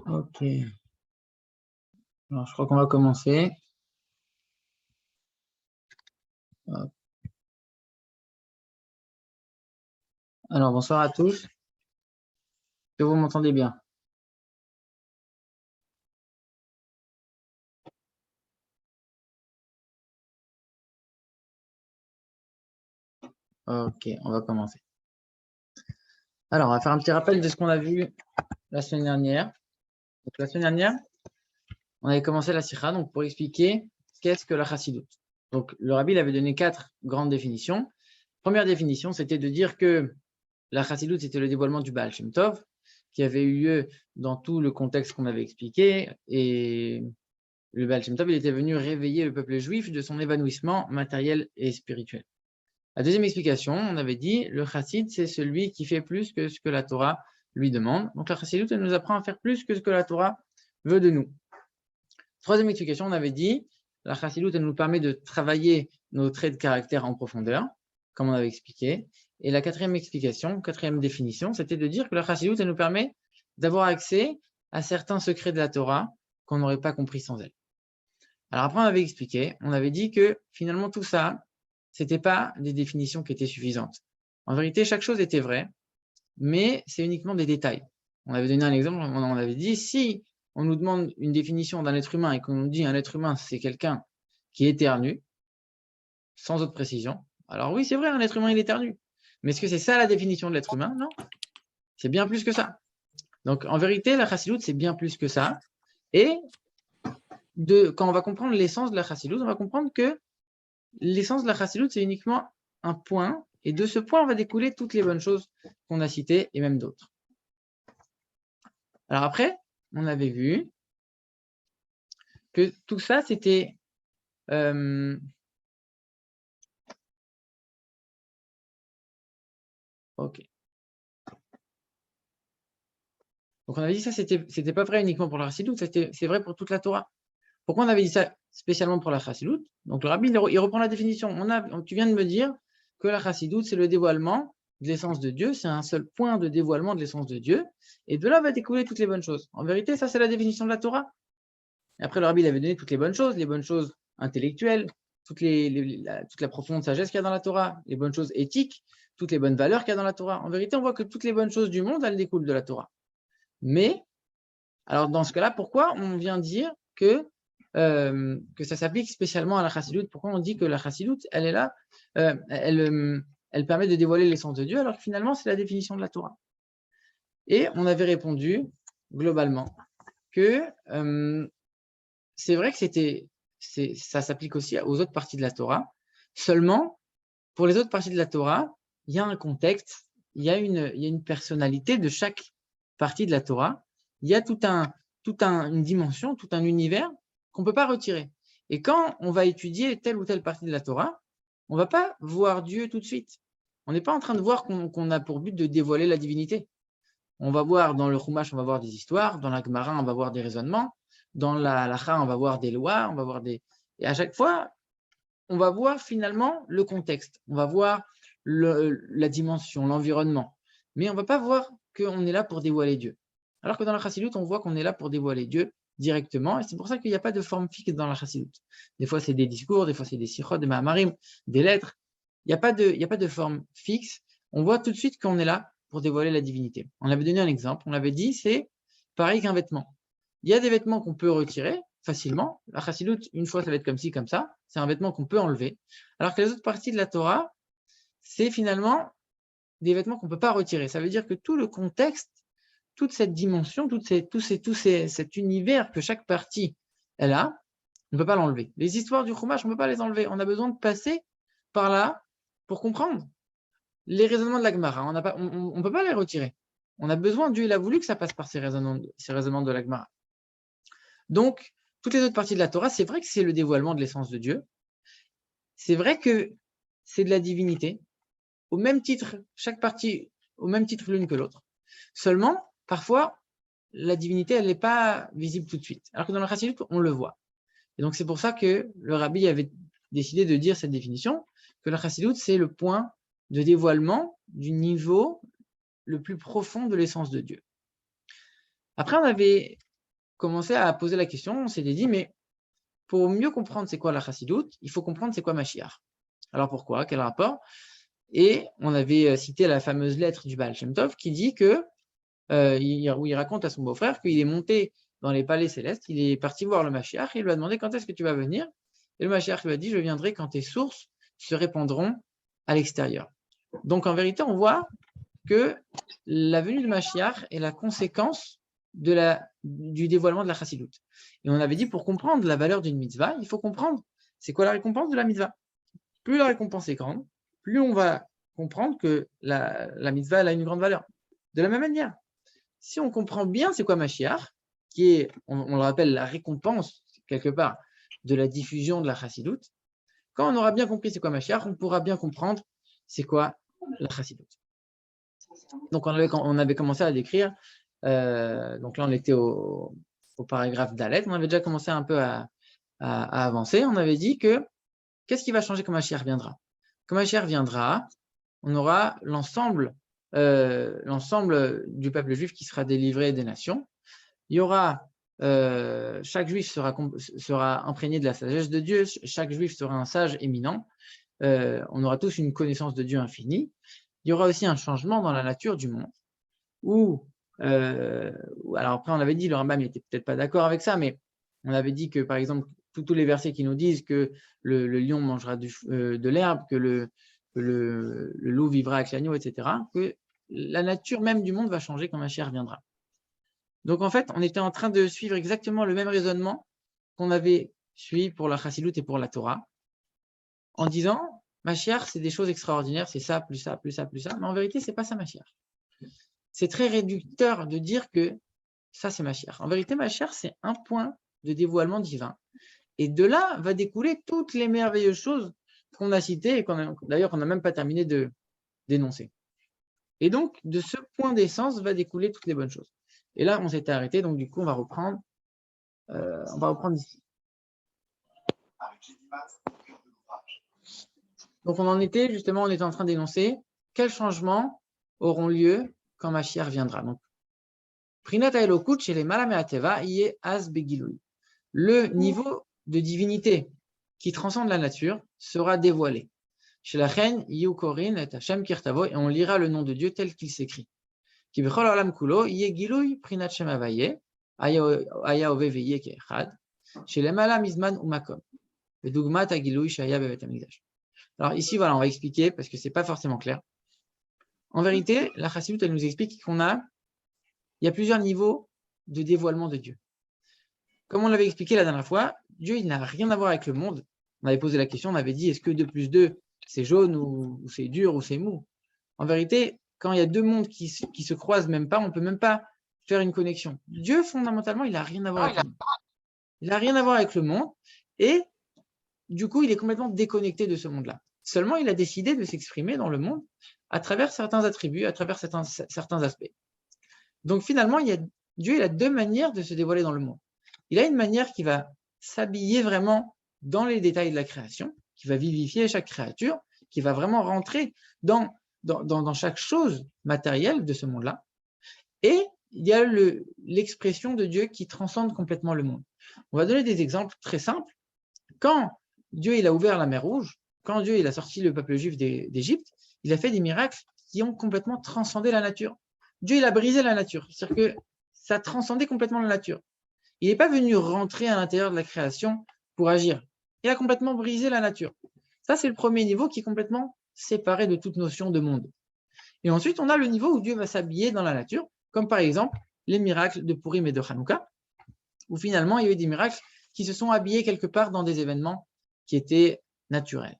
Ok. Alors, je crois qu'on va commencer. Hop. Alors, bonsoir à tous. Est-ce que vous m'entendez bien? Ok, on va commencer. Alors, on va faire un petit rappel de ce qu'on a vu la semaine dernière. Donc, la semaine dernière, on avait commencé la sikha donc pour expliquer qu'est-ce que la chassidoute. Donc, le rabbi avait donné 4 grandes définitions. Première définition, c'était de dire que la chassidoute, c'était le dévoilement du Baal Shem Tov, qui avait eu lieu dans tout le contexte qu'on avait expliqué. Et le Baal Shem Tov, il était venu réveiller le peuple juif de son évanouissement matériel et spirituel. La deuxième explication, on avait dit, le chassid, c'est celui qui fait plus que ce que la Torah lui demande. Donc la chassidoute, elle nous apprend à faire plus que ce que la Torah veut de nous. Troisième explication, on avait dit, la chassidoute, elle nous permet de travailler nos traits de caractère en profondeur, comme on avait expliqué. Et la quatrième explication, quatrième définition, c'était de dire que la chassidoute, elle nous permet d'avoir accès à certains secrets de la Torah qu'on n'aurait pas compris sans elle. Alors après, on avait expliqué, on avait dit que finalement tout ça, c'était pas des définitions qui étaient suffisantes. En vérité, chaque chose était vraie, mais c'est uniquement des détails. On avait donné un exemple, on avait dit, si on nous demande une définition d'un être humain et qu'on nous dit un être humain, c'est quelqu'un qui éternue, sans autre précision, alors oui, c'est vrai, un être humain, il éternue. Mais est-ce que c'est ça la définition de l'être humain? Non, c'est bien plus que ça. Donc en vérité, la chassidoute, c'est bien plus que ça. Et quand on va comprendre l'essence de la chassidoute, on va comprendre que l'essence de la chassidoute, c'est uniquement un point, et de ce point, on va découler toutes les bonnes choses qu'on a citées, et même d'autres. Alors après, on avait vu que tout ça, c'était... ok. Donc on avait dit ça, c'était pas vrai uniquement pour la chassidoute, c'est vrai pour toute la Torah. Pourquoi on avait dit ça spécialement pour la chassidoute? Donc le rabbi, il reprend la définition. Tu viens de me dire que la chassidoute, c'est le dévoilement de l'essence de Dieu, c'est un seul point de dévoilement de l'essence de Dieu, et de là va découler toutes les bonnes choses. En vérité, ça, c'est la définition de la Torah. Et après, le rabbi, il avait donné toutes les bonnes choses intellectuelles, toute la profonde sagesse qu'il y a dans la Torah, les bonnes choses éthiques, toutes les bonnes valeurs qu'il y a dans la Torah. En vérité, on voit que toutes les bonnes choses du monde, elles découlent de la Torah. Mais, alors dans ce cas-là, pourquoi on vient dire que ça s'applique spécialement à la chassidoute? Pourquoi on dit que la chassidoute, elle est là, elle permet de dévoiler l'essence de Dieu, alors que finalement, c'est la définition de la Torah. Et on avait répondu, globalement, que c'est vrai que ça s'applique aussi aux autres parties de la Torah. Seulement, pour les autres parties de la Torah, il y a un contexte, il y a une personnalité de chaque partie de la Torah. Il y a une dimension, tout un univers qu'on ne peut pas retirer. Et quand on va étudier telle ou telle partie de la Torah, on ne va pas voir Dieu tout de suite. On n'est pas en train de voir qu'on a pour but de dévoiler la divinité. On va voir dans le Chumash, on va voir des histoires, dans la Gemara, on va voir des raisonnements, dans la Halacha, on va voir des lois, on va voir des... Et à chaque fois, on va voir finalement le contexte, on va voir la dimension, l'environnement. Mais on ne va pas voir qu'on est là pour dévoiler Dieu. Alors que dans la chassidoute, on voit qu'on est là pour dévoiler Dieu directement, et c'est pour ça qu'il n'y a pas de forme fixe dans la chassidoute. Des fois, c'est des discours, des fois, c'est des sikhot, des mahamarim, des lettres. Il n'y a pas de forme fixe. On voit tout de suite qu'on est là pour dévoiler la divinité. On avait donné un exemple, on avait dit, c'est pareil qu'un vêtement. Il y a des vêtements qu'on peut retirer facilement. La chassidoute, une fois, ça va être comme ci, comme ça. C'est un vêtement qu'on peut enlever. Alors que les autres parties de la Torah, c'est finalement des vêtements qu'on ne peut pas retirer. Ça veut dire que tout le contexte, toute cette dimension, cet univers que chaque partie elle a, on ne peut pas l'enlever. Les histoires du Chumash, on ne peut pas les enlever. On a besoin de passer par là pour comprendre. Les raisonnements de la Gemara, on ne peut pas les retirer. On a besoin, Dieu il a voulu que ça passe par ces raisonnements de la Gemara. Donc, toutes les autres parties de la Torah, c'est vrai que c'est le dévoilement de l'essence de Dieu. C'est vrai que c'est de la divinité, au même titre, chaque partie, au même titre l'une que l'autre. Seulement, parfois, la divinité, elle n'est pas visible tout de suite. Alors que dans la chassidoute, on le voit. Et donc, c'est pour ça que le rabbi avait décidé de dire cette définition, que la chassidoute, c'est le point de dévoilement du niveau le plus profond de l'essence de Dieu. Après, on avait commencé à poser la question, on s'était dit, mais pour mieux comprendre c'est quoi la chassidoute, il faut comprendre c'est quoi Mashiach. Alors pourquoi? Quel rapport? Et on avait cité la fameuse lettre du Baal Shem Tov qui dit que, où il raconte à son beau-frère qu'il est monté dans les palais célestes, il est parti voir le Mashiach et il lui a demandé quand est-ce que tu vas venir. Et le Mashiach lui a dit, je viendrai quand tes sources se répandront à l'extérieur. Donc en vérité, on voit que la venue de Mashiach est la conséquence du dévoilement de la chassidoute. Et on avait dit, pour comprendre la valeur d'une mitzvah, il faut comprendre c'est quoi la récompense de la mitzvah. Plus la récompense est grande, plus on va comprendre que la mitzvah elle a une grande valeur. De la même manière, si on comprend bien c'est quoi Mashiach, qui est, on le rappelle, la récompense, quelque part, de la diffusion de la chassidoute, quand on aura bien compris c'est quoi Mashiach, on pourra bien comprendre c'est quoi la chassidoute. Donc on avait commencé à décrire, donc là on était au paragraphe Dalet, on avait déjà commencé un peu à avancer, on avait dit que qu'est-ce qui va changer quand Mashiach viendra? Quand Mashiach viendra, on aura l'ensemble du peuple juif qui sera délivré des nations. Il y aura, chaque juif sera imprégné de la sagesse de Dieu, chaque juif sera un sage éminent, on aura tous une connaissance de Dieu infinie. Il y aura aussi un changement dans la nature du monde, alors après on avait dit, le Rambam n'était peut-être pas d'accord avec ça, mais on avait dit que par exemple, tous les versets qui nous disent que le lion mangera de l'herbe, que le loup vivra avec l'agneau, etc., que la nature même du monde va changer quand Mashiach viendra. Donc en fait, on était en train de suivre exactement le même raisonnement qu'on avait suivi pour la Chassidoute et pour la Torah, en disant, Mashiach, c'est des choses extraordinaires, c'est ça, plus ça, plus ça, plus ça, mais en vérité, c'est pas ça Mashiach. C'est très réducteur de dire que ça, c'est Mashiach. En vérité, Mashiach, c'est un point de dévoilement divin. Et de là va découler toutes les merveilleuses choses qu'on a citées et d'ailleurs qu'on n'a même pas terminé de d'énoncer. Et donc, de ce point d'essence va découler toutes les bonnes choses. Et là, on s'était arrêté, donc du coup, on va reprendre ici. Donc, on en était, justement, on était en train d'énoncer quels changements auront lieu quand Mashiach viendra. Donc, Prinat Elokut chez les Malameateva, y est As Begiloui. Le niveau de divinité qui transcende la nature sera dévoilé. Chez la reine, Yukorin et Hashem Kirtavo, et on lira le nom de Dieu tel qu'il s'écrit. Qui bechol olam kulo, yé giloui prinat shem avaye, aya ove veye keechad, chez les malam izman umakom, le dogmat a giloui shaya bevet hamikdash. Alors ici, voilà, on va expliquer parce que c'est pas forcément clair. En vérité, la Chassidoute, elle nous explique il y a plusieurs niveaux de dévoilement de Dieu. Comme on l'avait expliqué la dernière fois, Dieu, il n'a rien à voir avec le monde. On avait posé la question, on avait dit, est-ce que 2 plus 2, c'est jaune ou c'est dur ou c'est mou? En vérité, quand il y a 2 mondes qui se croisent même pas, on ne peut même pas faire une connexion. Dieu, fondamentalement, il n'a rien à voir avec le monde. Il n'a rien à voir avec le monde et du coup, il est complètement déconnecté de ce monde-là. Seulement, il a décidé de s'exprimer dans le monde à travers certains attributs, à travers certains aspects. Donc finalement, Dieu, il a 2 manières de se dévoiler dans le monde. Il a une manière qui va s'habiller vraiment dans les détails de la création, qui va vivifier chaque créature, qui va vraiment rentrer dans chaque chose matérielle de ce monde-là. Et il y a l'expression de Dieu qui transcende complètement le monde. On va donner des exemples très simples. Quand Dieu il a ouvert la mer Rouge, quand Dieu il a sorti le peuple juif d'Égypte, il a fait des miracles qui ont complètement transcendé la nature. Dieu il a brisé la nature, c'est-à-dire que ça transcendait complètement la nature. Il n'est pas venu rentrer à l'intérieur de la création pour agir. Il a complètement brisé la nature. Ça, c'est le premier niveau qui est complètement séparé de toute notion de monde. Et ensuite, on a le niveau où Dieu va s'habiller dans la nature, comme par exemple les miracles de Purim et de Hanouka, où finalement, il y a eu des miracles qui se sont habillés quelque part dans des événements qui étaient naturels.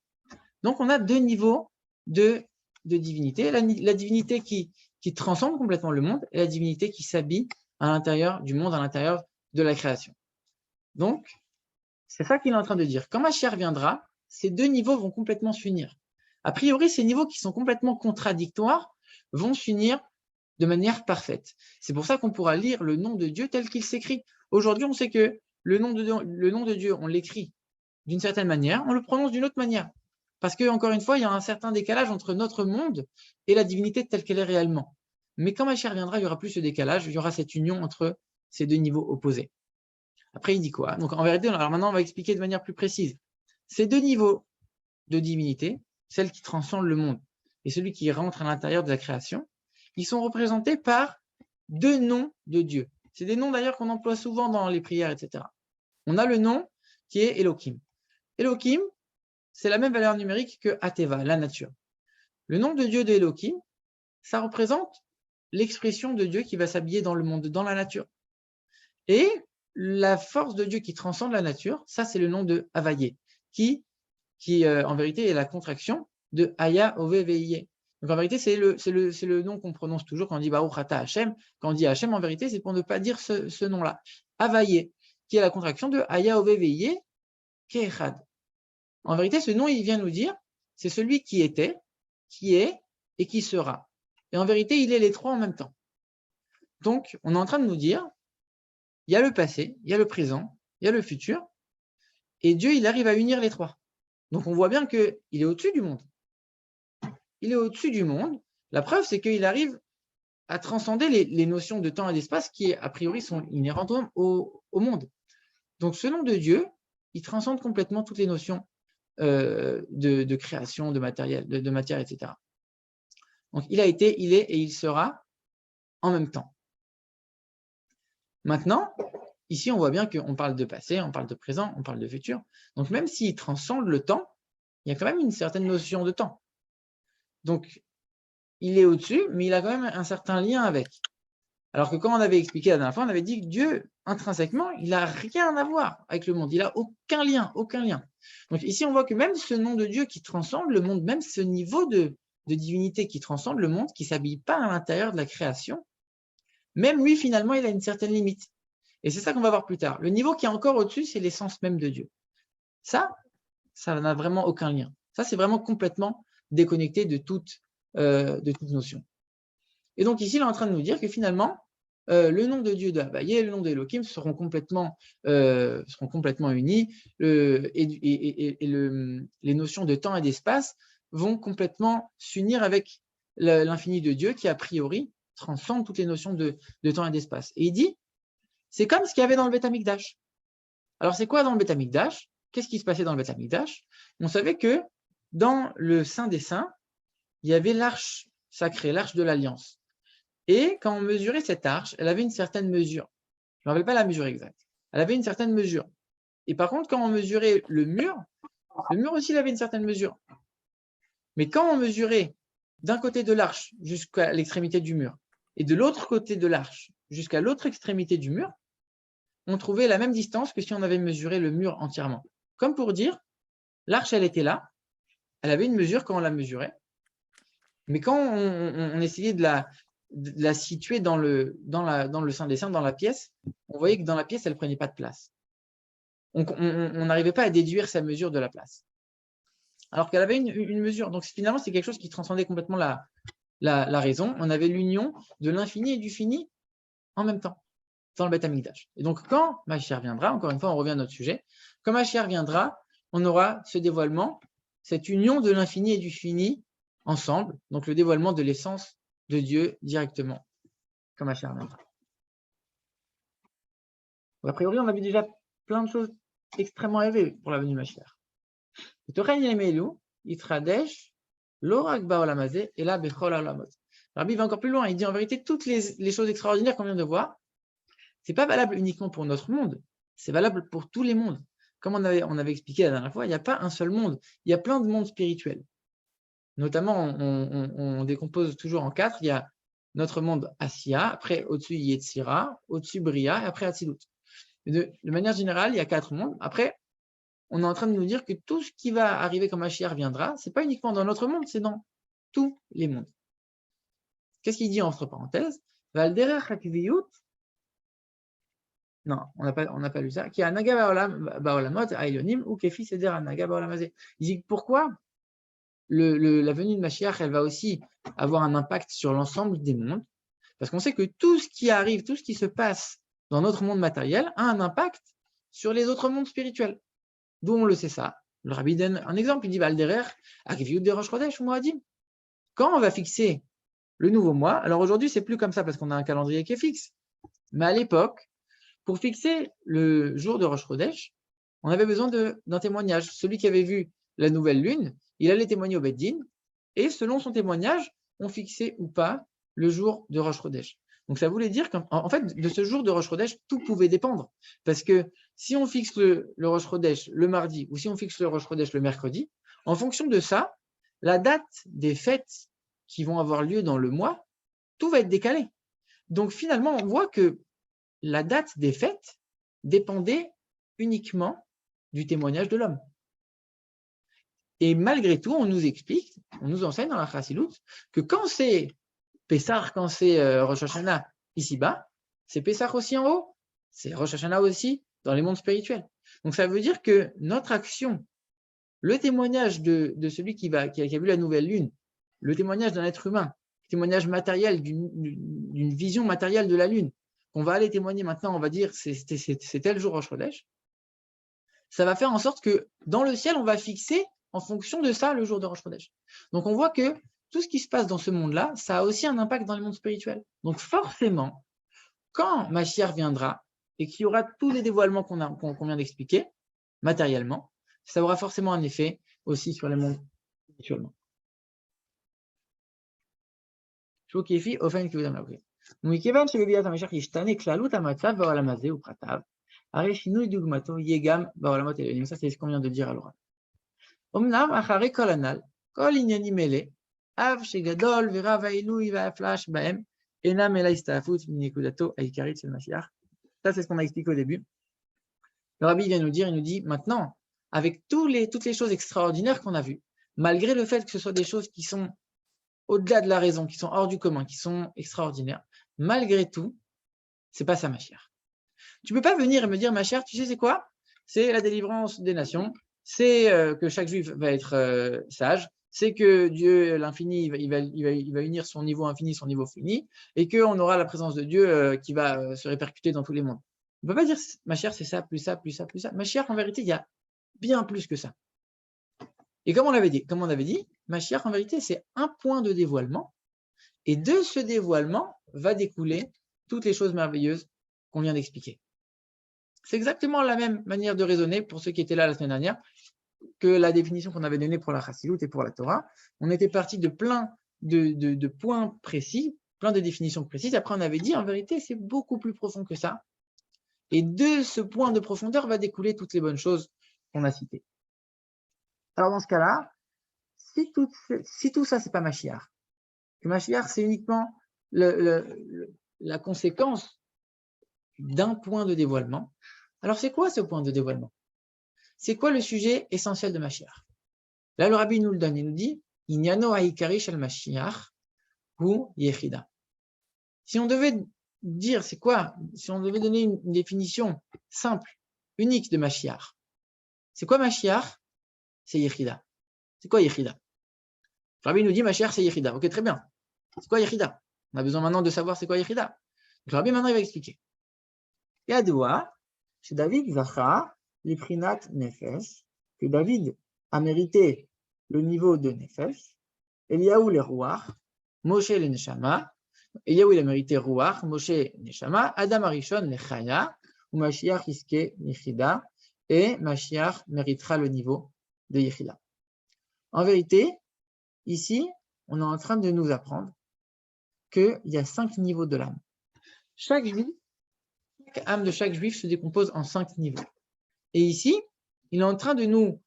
Donc, on a 2 niveaux de divinité. La divinité qui transcende complètement le monde et la divinité qui s'habille à l'intérieur du monde, à l'intérieur de la création. Donc, c'est ça qu'il est en train de dire. Quand Mashiach viendra, ces 2 niveaux vont complètement s'unir. A priori, ces niveaux qui sont complètement contradictoires vont s'unir de manière parfaite. C'est pour ça qu'on pourra lire le nom de Dieu tel qu'il s'écrit. Aujourd'hui, on sait que le nom de Dieu, on l'écrit d'une certaine manière, on le prononce d'une autre manière. Parce que, encore une fois, il y a un certain décalage entre notre monde et la divinité telle qu'elle est réellement. Mais quand Mashiach viendra, il n'y aura plus ce décalage, il y aura cette union entre ces 2 niveaux opposés. Après, il dit quoi? Donc, en vérité, alors maintenant, on va expliquer de manière plus précise. Ces deux niveaux de divinité, celle qui transcende le monde et celui qui rentre à l'intérieur de la création, ils sont représentés par deux noms de Dieu. C'est des noms d'ailleurs qu'on emploie souvent dans les prières, etc. On a le nom qui est Elohim. Elohim, c'est la même valeur numérique que Ateva, la nature. Le nom de Dieu de Elohim, ça représente l'expression de Dieu qui va s'habiller dans le monde, dans la nature. Et la force de Dieu qui transcende la nature, ça c'est le nom de Havayé, qui en vérité est la contraction de Aya Ove Veiye. Donc en vérité, c'est le nom qu'on prononce toujours quand on dit Baruch Ata Hashem. Quand on dit Hashem, en vérité, c'est pour ne pas dire ce nom-là. Havayé, qui est la contraction de Aya Ove Veiye, Keechad. En vérité, ce nom, il vient nous dire, c'est celui qui était, qui est et qui sera. Et en vérité, il est les trois en même temps. Donc, on est en train de nous dire, il y a le passé, il y a le présent, il y a le futur, et Dieu, il arrive à unir les trois. Donc, on voit bien qu'il est au-dessus du monde. Il est au-dessus du monde. La preuve, c'est qu'il arrive à transcender les notions de temps et d'espace qui, a priori, sont inhérentes au monde. Donc, ce nom de Dieu, il transcende complètement toutes les notions de création, de matériel, de matière, etc. Donc, il a été, il est et il sera en même temps. Maintenant, ici, on voit bien qu'on parle de passé, on parle de présent, on parle de futur. Donc, même s'il transcende le temps, il y a quand même une certaine notion de temps. Donc, il est au-dessus, mais il a quand même un certain lien avec. Alors que quand on avait expliqué la dernière fois, on avait dit que Dieu, intrinsèquement, il n'a rien à voir avec le monde. Il n'a aucun lien, aucun lien. Donc ici, on voit que même ce nom de Dieu qui transcende le monde, même ce niveau de divinité qui transcende le monde, qui ne s'habille pas à l'intérieur de la création, même lui, finalement, il a une certaine limite. Et c'est ça qu'on va voir plus tard. Le niveau qui est encore au-dessus, c'est l'essence même de Dieu. Ça n'a vraiment aucun lien. Ça, c'est vraiment complètement déconnecté de toute notion. Et donc ici, il est en train de nous dire que finalement, le nom de Dieu de Havayé et le nom d'Elohim seront complètement unis, et les notions de temps et d'espace vont complètement s'unir avec l'infini de Dieu qui, a priori, transcende toutes les notions de temps et d'espace. Et il dit, c'est comme ce qu'il y avait dans le Beth Amikdash. Alors, c'est quoi dans le Beth Amikdash? Qu'est-ce qui se passait dans le Beth Amikdash? On savait que dans le Saint des Saints, il y avait l'arche sacrée, l'arche de l'Alliance. Et quand on mesurait cette arche, elle avait une certaine mesure. Je ne me rappelle pas la mesure exacte. Elle avait une certaine mesure. Et par contre, quand on mesurait le mur aussi, il avait une certaine mesure. Mais quand on mesurait d'un côté de l'arche jusqu'à l'extrémité du mur, et de l'autre côté de l'arche jusqu'à l'autre extrémité du mur, on trouvait la même distance que si on avait mesuré le mur entièrement. Comme pour dire, l'arche, elle était là, elle avait une mesure quand on la mesurait, mais quand on essayait de la situer dans le Saint des Saints, dans la pièce, on voyait que dans la pièce, elle ne prenait pas de place. On n'arrivait pas à déduire sa mesure de la place. Alors qu'elle avait une mesure. Donc finalement, c'est quelque chose qui transcendait complètement la raison. On avait l'union de l'infini et du fini en même temps, dans le Beth Amikdash. Et donc quand Mashiach viendra, encore une fois, on revient à notre sujet, quand Mashiach viendra, on aura ce dévoilement, cette union de l'infini et du fini ensemble, donc le dévoilement de l'essence de Dieu directement, comme Mashiach viendra. A priori, on avait déjà plein de choses extrêmement élevées pour la venue de Mashiach. Rabbi va encore plus loin, il dit en vérité, toutes les choses extraordinaires qu'on vient de voir, ce n'est pas valable uniquement pour notre monde, c'est valable pour tous les mondes. Comme on avait expliqué la dernière fois, il n'y a pas un seul monde, il y a plein de mondes spirituels. Notamment, on décompose toujours en 4, il y a notre monde Asiya, après au-dessus Yetzira, au-dessus Bria, et après Atzilut. De manière générale, il y a 4 mondes. Après, on est en train de nous dire que tout ce qui va arriver quand Mashiach viendra, ce n'est pas uniquement dans notre monde, c'est dans tous les mondes. Qu'est-ce qu'il dit entre parenthèses? Non, on n'a pas lu ça. Qui a naga baolamot aïlonim ou kefi seder naga baolamazé. Il dit pourquoi la venue de Mashiach, elle va aussi avoir un impact sur l'ensemble des mondes, parce qu'on sait que tout ce qui arrive, tout ce qui se passe dans notre monde matériel a un impact sur les autres mondes spirituels. D'où on le sait ça. Le Rabbi donne un exemple, il dit Valderer, Akiviut de Rosh Chodesh ou Moadim. Quand on va fixer le nouveau mois, alors aujourd'hui, c'est plus comme ça parce qu'on a un calendrier qui est fixe. Mais à l'époque, Pour fixer le jour de Rosh Chodesh, on avait besoin d'un témoignage. Celui qui avait vu la nouvelle lune, il allait témoigner au Beit Din, et selon son témoignage, on fixait ou pas le jour de Rosh Chodesh. Donc ça voulait dire qu'en fait, de ce jour de Rosh Chodesh, tout pouvait dépendre. Parce que si on fixe le Rosh Chodesh le mardi, ou si on fixe le Rosh Chodesh le mercredi, en fonction de ça, la date des fêtes qui vont avoir lieu dans le mois, tout va être décalé. Donc finalement, on voit que la date des fêtes dépendait uniquement du témoignage de l'homme. Et malgré tout, on nous explique, on nous enseigne dans la Chassidout que quand c'est Pessah, quand c'est Rosh Hashanah ici-bas, c'est Pessah aussi en haut, c'est Rosh Hashanah aussi dans les mondes spirituels. Donc ça veut dire que notre action, le témoignage de celui qui a vu la nouvelle lune, le témoignage d'un être humain, le témoignage matériel d'une vision matérielle de la lune, qu'on va aller témoigner maintenant, on va dire c'est tel jour Rosh Chodesh, ça va faire en sorte que dans le ciel, on va fixer en fonction de ça le jour de Rosh Chodesh. Donc on voit que tout ce qui se passe dans ce monde-là, ça a aussi un impact dans les mondes spirituels. Donc forcément, quand Mashiach viendra et qu'il y aura tous les dévoilements qu'on vient d'expliquer, matériellement, ça aura forcément un effet aussi sur les mondes spirituellement. שוקי אופן כבודם לבריאה. ומכיוון שבביאת המשיח ישתנה כללות המצב בעולם הזה ופרטיו, הרי שינוי דוגמתו יהיה גם בעולמות העליונים. Ça, c'est ce qu'on vient de dire à l'oral. אמנם אחרי כל הנ"ל, כל עניינים אלה, אף שגדול ורב העילוי וההפלאה שבהם, אינם אלא הסתעפות מנקודתו העיקרית של משיח. Ça, c'est ce qu'on a expliqué au début. Le Rabbi vient nous dire, il nous dit, maintenant, avec toutes les choses extraordinaires qu'on a vues, malgré le fait que ce soit des choses qui sont au-delà de la raison, qui sont hors du commun, qui sont extraordinaires, malgré tout, c'est pas ça Mashiach. Tu peux pas venir et me dire, Mashiach, tu sais c'est quoi? C'est la délivrance des nations, c'est que chaque juif va être sage, c'est que Dieu, l'infini, il va unir son niveau infini, son niveau fini, et qu'on aura la présence de Dieu qui va se répercuter dans tous les mondes. On ne peut pas dire, Mashiach, c'est ça, plus ça, plus ça, plus ça. Mashiach, en vérité, il y a bien plus que ça. Et comme on avait dit, Mashiach, en vérité, c'est un point de dévoilement. Et de ce dévoilement va découler toutes les choses merveilleuses qu'on vient d'expliquer. C'est exactement la même manière de raisonner pour ceux qui étaient là la semaine dernière que la définition qu'on avait donnée pour la Chassidout et pour la Torah. On était parti de plein de points précis, plein de définitions précises. Après, on avait dit, en vérité, c'est beaucoup plus profond que ça. Et de ce point de profondeur va découler toutes les bonnes choses qu'on a citées. Alors, dans ce cas-là, si tout ça, c'est pas Mashiach, que Mashiach, c'est uniquement la conséquence d'un point de dévoilement, alors c'est quoi ce point de dévoilement? C'est quoi le sujet essentiel de Mashiach? Là, le Rabbi nous le donne, il nous dit Inyano ha'ikari shel Mashiach hu yechida. Si on devait dire c'est quoi, si on devait donner une définition simple, unique de Mashiach, c'est quoi Mashiach? C'est Yechida. C'est quoi Yechida? Le Rabbi nous dit Mashiach c'est Yechida. Ok, très bien. C'est quoi Yechida? On a besoin maintenant de savoir c'est quoi Yechida. Donc, le Rabbi maintenant il va expliquer. Yadoua, chez David Zacha, l'Iprinat Nefesh, que David a mérité le niveau de Nefesh, Eliaou le Ruach, Moshe le Neshama, Eliaou il a mérité Ruach, Moshe Neshama, Adam Arishon le Chaya, ou Mashiach iske Yechida, et Mashiach méritera le niveau de Yechida. En vérité, ici, on est en train de nous apprendre qu'il y a 5 niveaux de l'âme. Chaque âme de chaque juif se décompose en 5 niveaux. Et ici, il est en train de nous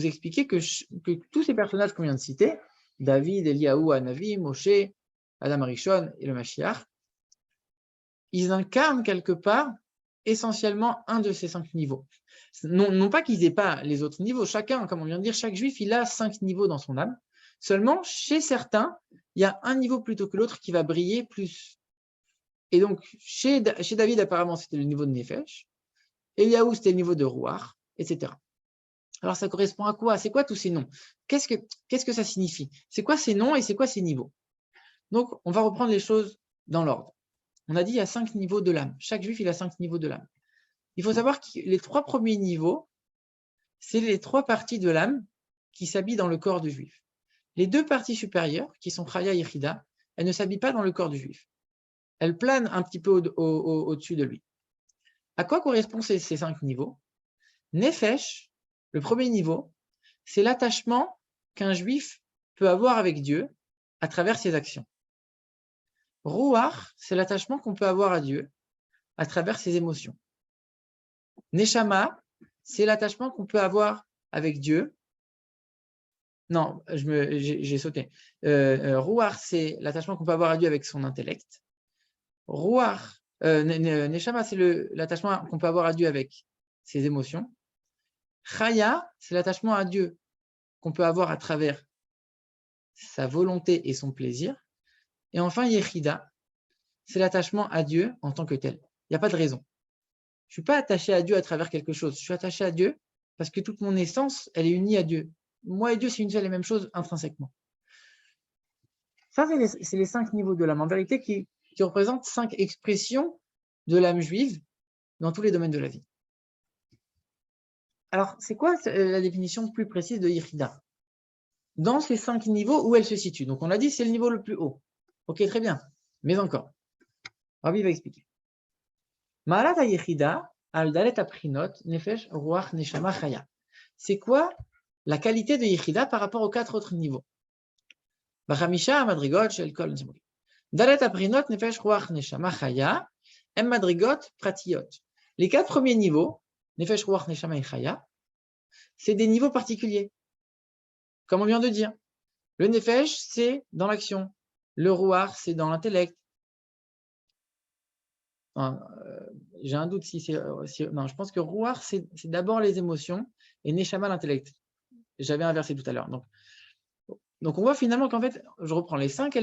expliquer que tous ces personnages qu'on vient de citer, David, Eliaou, Hanavi, Moshe, Adam Arishon et le Mashiach, ils incarnent quelque part essentiellement un de ces 5 niveaux. Non pas qu'ils n'aient pas les autres niveaux, chacun, comme on vient de dire, chaque juif, il a 5 niveaux dans son âme. Seulement, chez certains, il y a un niveau plutôt que l'autre qui va briller plus. Et donc, chez David, apparemment, c'était le niveau de Nefesh. Eliaou, c'était le niveau de Ruach, etc. Alors, ça correspond à quoi? C'est quoi tous ces noms? Qu'est-ce que ça signifie? C'est quoi ces noms et c'est quoi ces niveaux? Donc, on va reprendre les choses dans l'ordre. On a dit il y a 5 niveaux de l'âme. Chaque juif, il a 5 niveaux de l'âme. Il faut savoir que les 3 premiers niveaux, c'est les 3 parties de l'âme qui s'habillent dans le corps du juif. Les 2 parties supérieures, qui sont Chaya et Yechida, elles ne s'habillent pas dans le corps du juif. elle plane un petit peu au-dessus de lui. À quoi correspondent ces 5 niveaux? Nefesh, le premier niveau, c'est l'attachement qu'un juif peut avoir avec Dieu à travers ses actions. Ruach, c'est l'attachement qu'on peut avoir à Dieu à travers ses émotions. Neshama, c'est l'attachement qu'on peut avoir avec Dieu. Non, j'ai sauté. Ruach, c'est l'attachement qu'on peut avoir à Dieu avec son intellect. Ruach, Neshama, c'est l'attachement qu'on peut avoir à Dieu avec ses émotions. Chaya, c'est l'attachement à Dieu qu'on peut avoir à travers sa volonté et son plaisir. Et enfin, Yechida, c'est l'attachement à Dieu en tant que tel. Il n'y a pas de raison. Je ne suis pas attaché à Dieu à travers quelque chose. Je suis attaché à Dieu parce que toute mon essence, elle est unie à Dieu. Moi et Dieu, c'est une seule et même chose intrinsèquement. Ça, c'est les 5 niveaux de l'âme. En vérité, qui représentent 5 expressions de l'âme juive dans tous les domaines de la vie. Alors, c'est quoi la définition plus précise de Yechida? Dans ces 5 niveaux, où elle se situe? Donc, on l'a dit, c'est le niveau le plus haut. Ok, très bien. Mais encore. Rabbi va expliquer. Ma'alat ha-Yechida al-dalet aprinot nefesh ruach neshama chaya. C'est quoi la qualité de Yechida par rapport aux 4 autres niveaux? Bachamisha madrigot shel kol neshama. Dalet aprinot nefesh ruach neshama chaya em madrigot pratiyot. Les 4 premiers niveaux, nefesh ruach neshama et chaya, c'est des niveaux particuliers. Comme on vient de dire. Le nefesh, c'est dans l'action. Le ruach, c'est dans l'intellect. J'ai un doute si c'est. Non, je pense que ruach, c'est d'abord les émotions et neshama, l'intellect. J'avais inversé tout à l'heure. Donc, on voit finalement qu'en fait, je reprends les 5,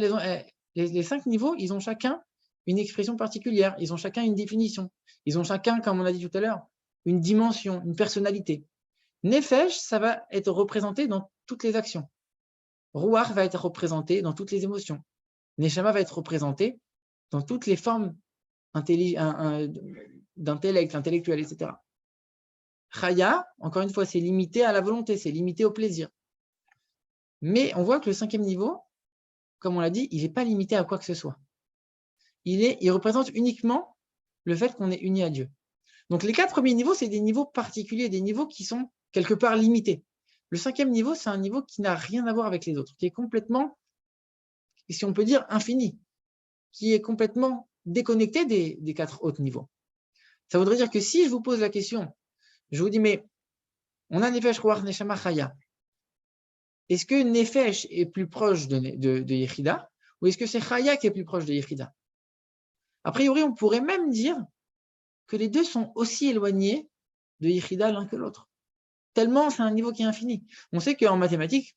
les 5 niveaux, ils ont chacun une expression particulière. Ils ont chacun une définition. Ils ont chacun, comme on a dit tout à l'heure, une dimension, une personnalité. Nefesh, ça va être représenté dans toutes les actions. Ruach va être représenté dans toutes les émotions. Neshama va être représenté dans toutes les formes d'intellect, intellectuel, etc. Chaya, encore une fois, c'est limité à la volonté, c'est limité au plaisir. Mais on voit que le 5e niveau, comme on l'a dit, il n'est pas limité à quoi que ce soit. Il représente uniquement le fait qu'on est uni à Dieu. Donc les 4 premiers niveaux, c'est des niveaux particuliers, des niveaux qui sont quelque part limités. Le 5e niveau, c'est un niveau qui n'a rien à voir avec les autres, qui est complètement, si on peut dire, infini, qui est complètement déconnecté des 4 autres niveaux. Ça voudrait dire que si je vous pose la question, je vous dis, mais on a Nefesh, Ruach, Neshama, Chaya. Est-ce que Nefesh est plus proche de Yechida ou est-ce que c'est Chaya qui est plus proche de Yechida? A priori, on pourrait même dire que les deux sont aussi éloignés de Yechida l'un que l'autre. Tellement c'est un niveau qui est infini. On sait qu'en mathématiques,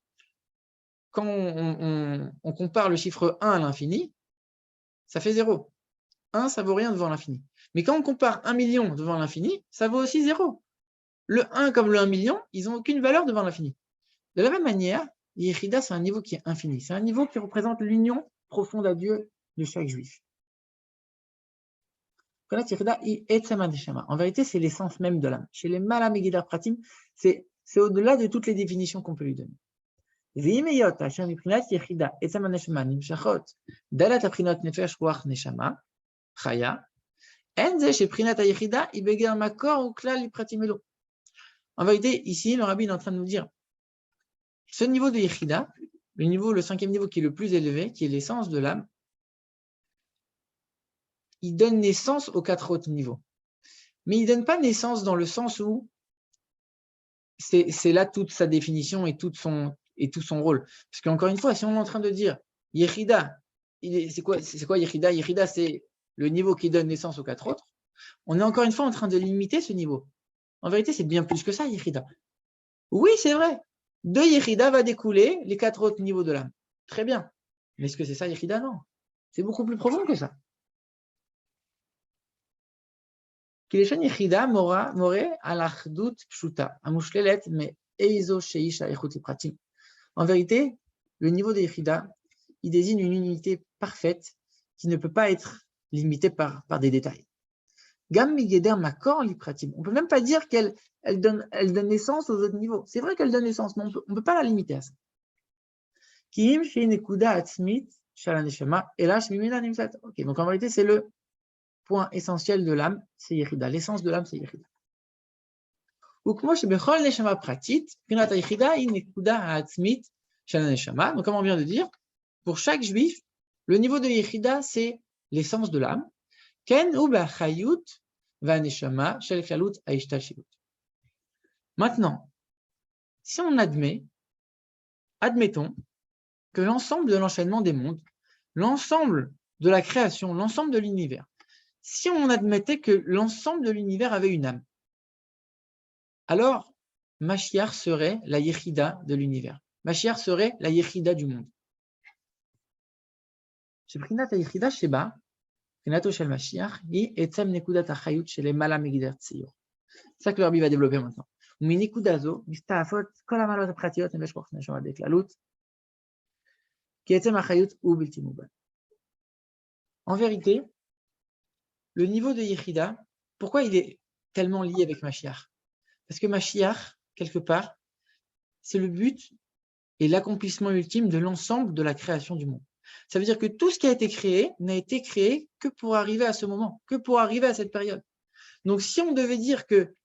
quand on compare le chiffre 1 à l'infini, ça fait 0. 1, ça vaut rien devant l'infini. Mais quand on compare 1 million devant l'infini, ça vaut aussi 0. Le 1 comme le 1 million, ils n'ont aucune valeur devant l'infini. De la même manière, Yechida, c'est un niveau qui est infini. C'est un niveau qui représente l'union profonde à Dieu de chaque juif. En vérité, c'est l'essence même de l'âme. Chez les Malam et Guidar Pratim, c'est au-delà de toutes les définitions qu'on peut lui donner. En vérité, ici, le rabbi est en train de nous dire ce niveau de Yechida, le 5e niveau qui est le plus élevé, qui est l'essence de l'âme, il donne naissance aux 4 autres niveaux. Mais il ne donne pas naissance dans le sens où c'est là toute sa définition et tout son rôle. Parce qu'encore une fois, si on est en train de dire Yechida, c'est quoi Yechida? Yechida, c'est le niveau qui donne naissance aux 4 autres. On est encore une fois en train de limiter ce niveau. En vérité, c'est bien plus que ça, Yechida. Oui, c'est vrai. De Yechida va découler les 4 autres niveaux de l'âme. Très bien. Mais est-ce que c'est ça, Yechida? Non. C'est beaucoup plus profond que ça. En vérité, le niveau de Yechida, il désigne une unité parfaite qui ne peut pas être limitée par des détails. On ne peut même pas dire qu'elle donne naissance aux autres niveaux. C'est vrai qu'elle donne naissance, mais on ne peut pas la limiter à ça. Shalaneshama, et là, Shmimina Nimsat. Ok, donc en vérité, c'est le point essentiel de l'âme, c'est Yechida. L'essence de l'âme, c'est Yechida. Donc, comme on vient de dire, pour chaque juif, le niveau de Yechida, c'est l'essence de l'âme. Maintenant, si on admettons que l'ensemble de l'enchaînement des mondes, l'ensemble de la création, l'ensemble de l'univers, si on admettait que l'ensemble de l'univers avait une âme, alors Mashiach serait la Yechida de l'univers. Mashiach serait la Yechida du monde. C'est ça que le Rabbi va développer maintenant. En vérité, le niveau de Yechida, pourquoi il est tellement lié avec Mashiach? Parce que Mashiach, quelque part, c'est le but et l'accomplissement ultime de l'ensemble de la création du monde. Ça veut dire que tout ce qui a été créé n'a été créé que pour arriver à ce moment, que pour arriver à cette période. Donc, si on devait dire que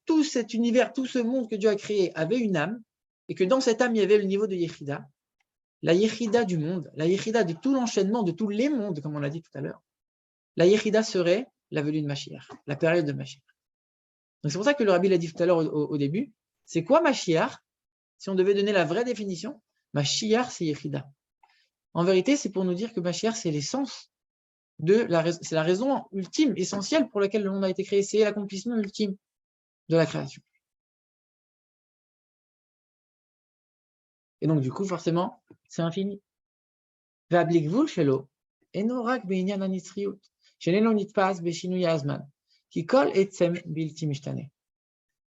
tout cet univers, tout ce monde que Dieu a créé avait une âme, et que dans cette âme, il y avait le niveau de Yechida, la Yechida du monde, la Yechida de tout l'enchaînement, de tous les mondes, comme on l'a dit tout à l'heure, la Yechida serait la venue de Mashiach, la période de Mashiach. Donc c'est pour ça que le Rabbi l'a dit tout à l'heure au début, c'est quoi Mashiach? Si on devait donner la vraie définition, Mashiach, c'est Yechida. En vérité, c'est pour nous dire que Mashiach, c'est l'essence c'est la raison ultime, essentielle pour laquelle le monde a été créé, c'est l'accomplissement ultime de la création. Et donc, du coup, forcément, c'est infini.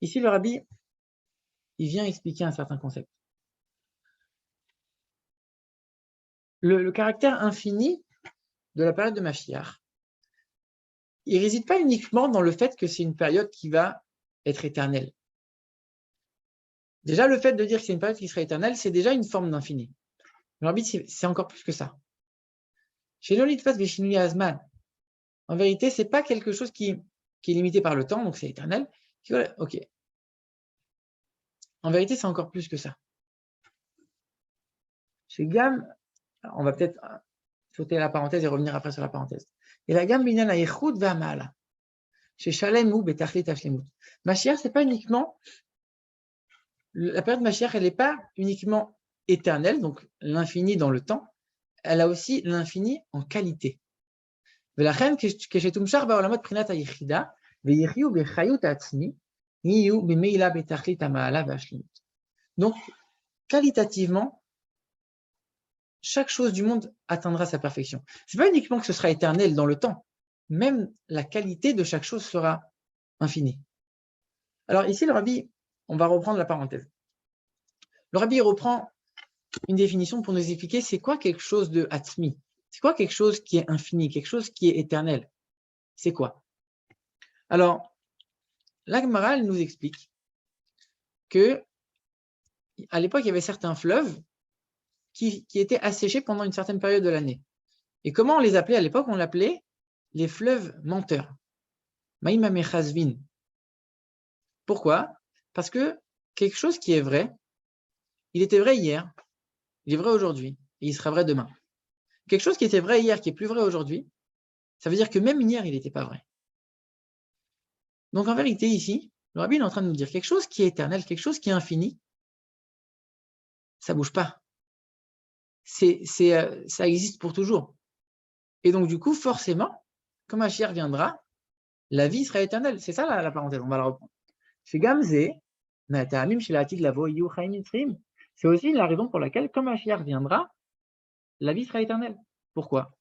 Ici, le Rabbi, il vient expliquer un certain concept. Le caractère infini de la période de Mashiach, il ne réside pas uniquement dans le fait que c'est une période qui va être éternelle. Déjà, le fait de dire que c'est une période qui sera éternelle, c'est déjà une forme d'infini. Le Rabbi, c'est encore plus que ça. Chez l'Olitfas Veshinui Azman, en vérité, ce n'est pas quelque chose qui est limité par le temps, donc c'est éternel. Ok. En vérité, c'est encore plus que ça. Chez Gam, on va peut-être sauter la parenthèse et revenir après sur la parenthèse. Et la Gam binyan ha'yechut ve'hama'ala. Chez Shalem ou betachlit hashlemut. Mashiach, c'est pas uniquement la période de Mashiach, elle n'est pas uniquement éternelle, donc l'infini dans le temps, elle a aussi l'infini en qualité. Donc, qualitativement, chaque chose du monde atteindra sa perfection. Ce n'est pas uniquement que ce sera éternel dans le temps, même la qualité de chaque chose sera infinie. Alors ici, le Rabbi, on va reprendre la parenthèse. Le Rabbi reprend une définition pour nous expliquer c'est quoi quelque chose de Atzmi, c'est quoi quelque chose qui est infini, quelque chose qui est éternel. C'est quoi? Alors, l'Agmara nous explique que à l'époque, il y avait certains fleuves qui étaient asséchés pendant une certaine période de l'année. Et comment on les appelait à l'époque? On l'appelait les fleuves menteurs. Maïmame Chazvin. Pourquoi? Parce que quelque chose qui est vrai, il était vrai hier, il est vrai aujourd'hui, et il sera vrai demain. Quelque chose qui était vrai hier, qui est plus vrai aujourd'hui, ça veut dire que même hier, il n'était pas vrai. Donc en vérité, ici, le Rabbi est en train de nous dire quelque chose qui est éternel, quelque chose qui est infini, ça ne bouge pas. Ça existe pour toujours. Et donc du coup, forcément, quand Mashiach viendra, la vie sera éternelle. C'est ça la parenthèse, on va la reprendre. Chez Gamze, c'est aussi la raison pour laquelle, quand Mashiach viendra, la vie sera éternelle. Pourquoi?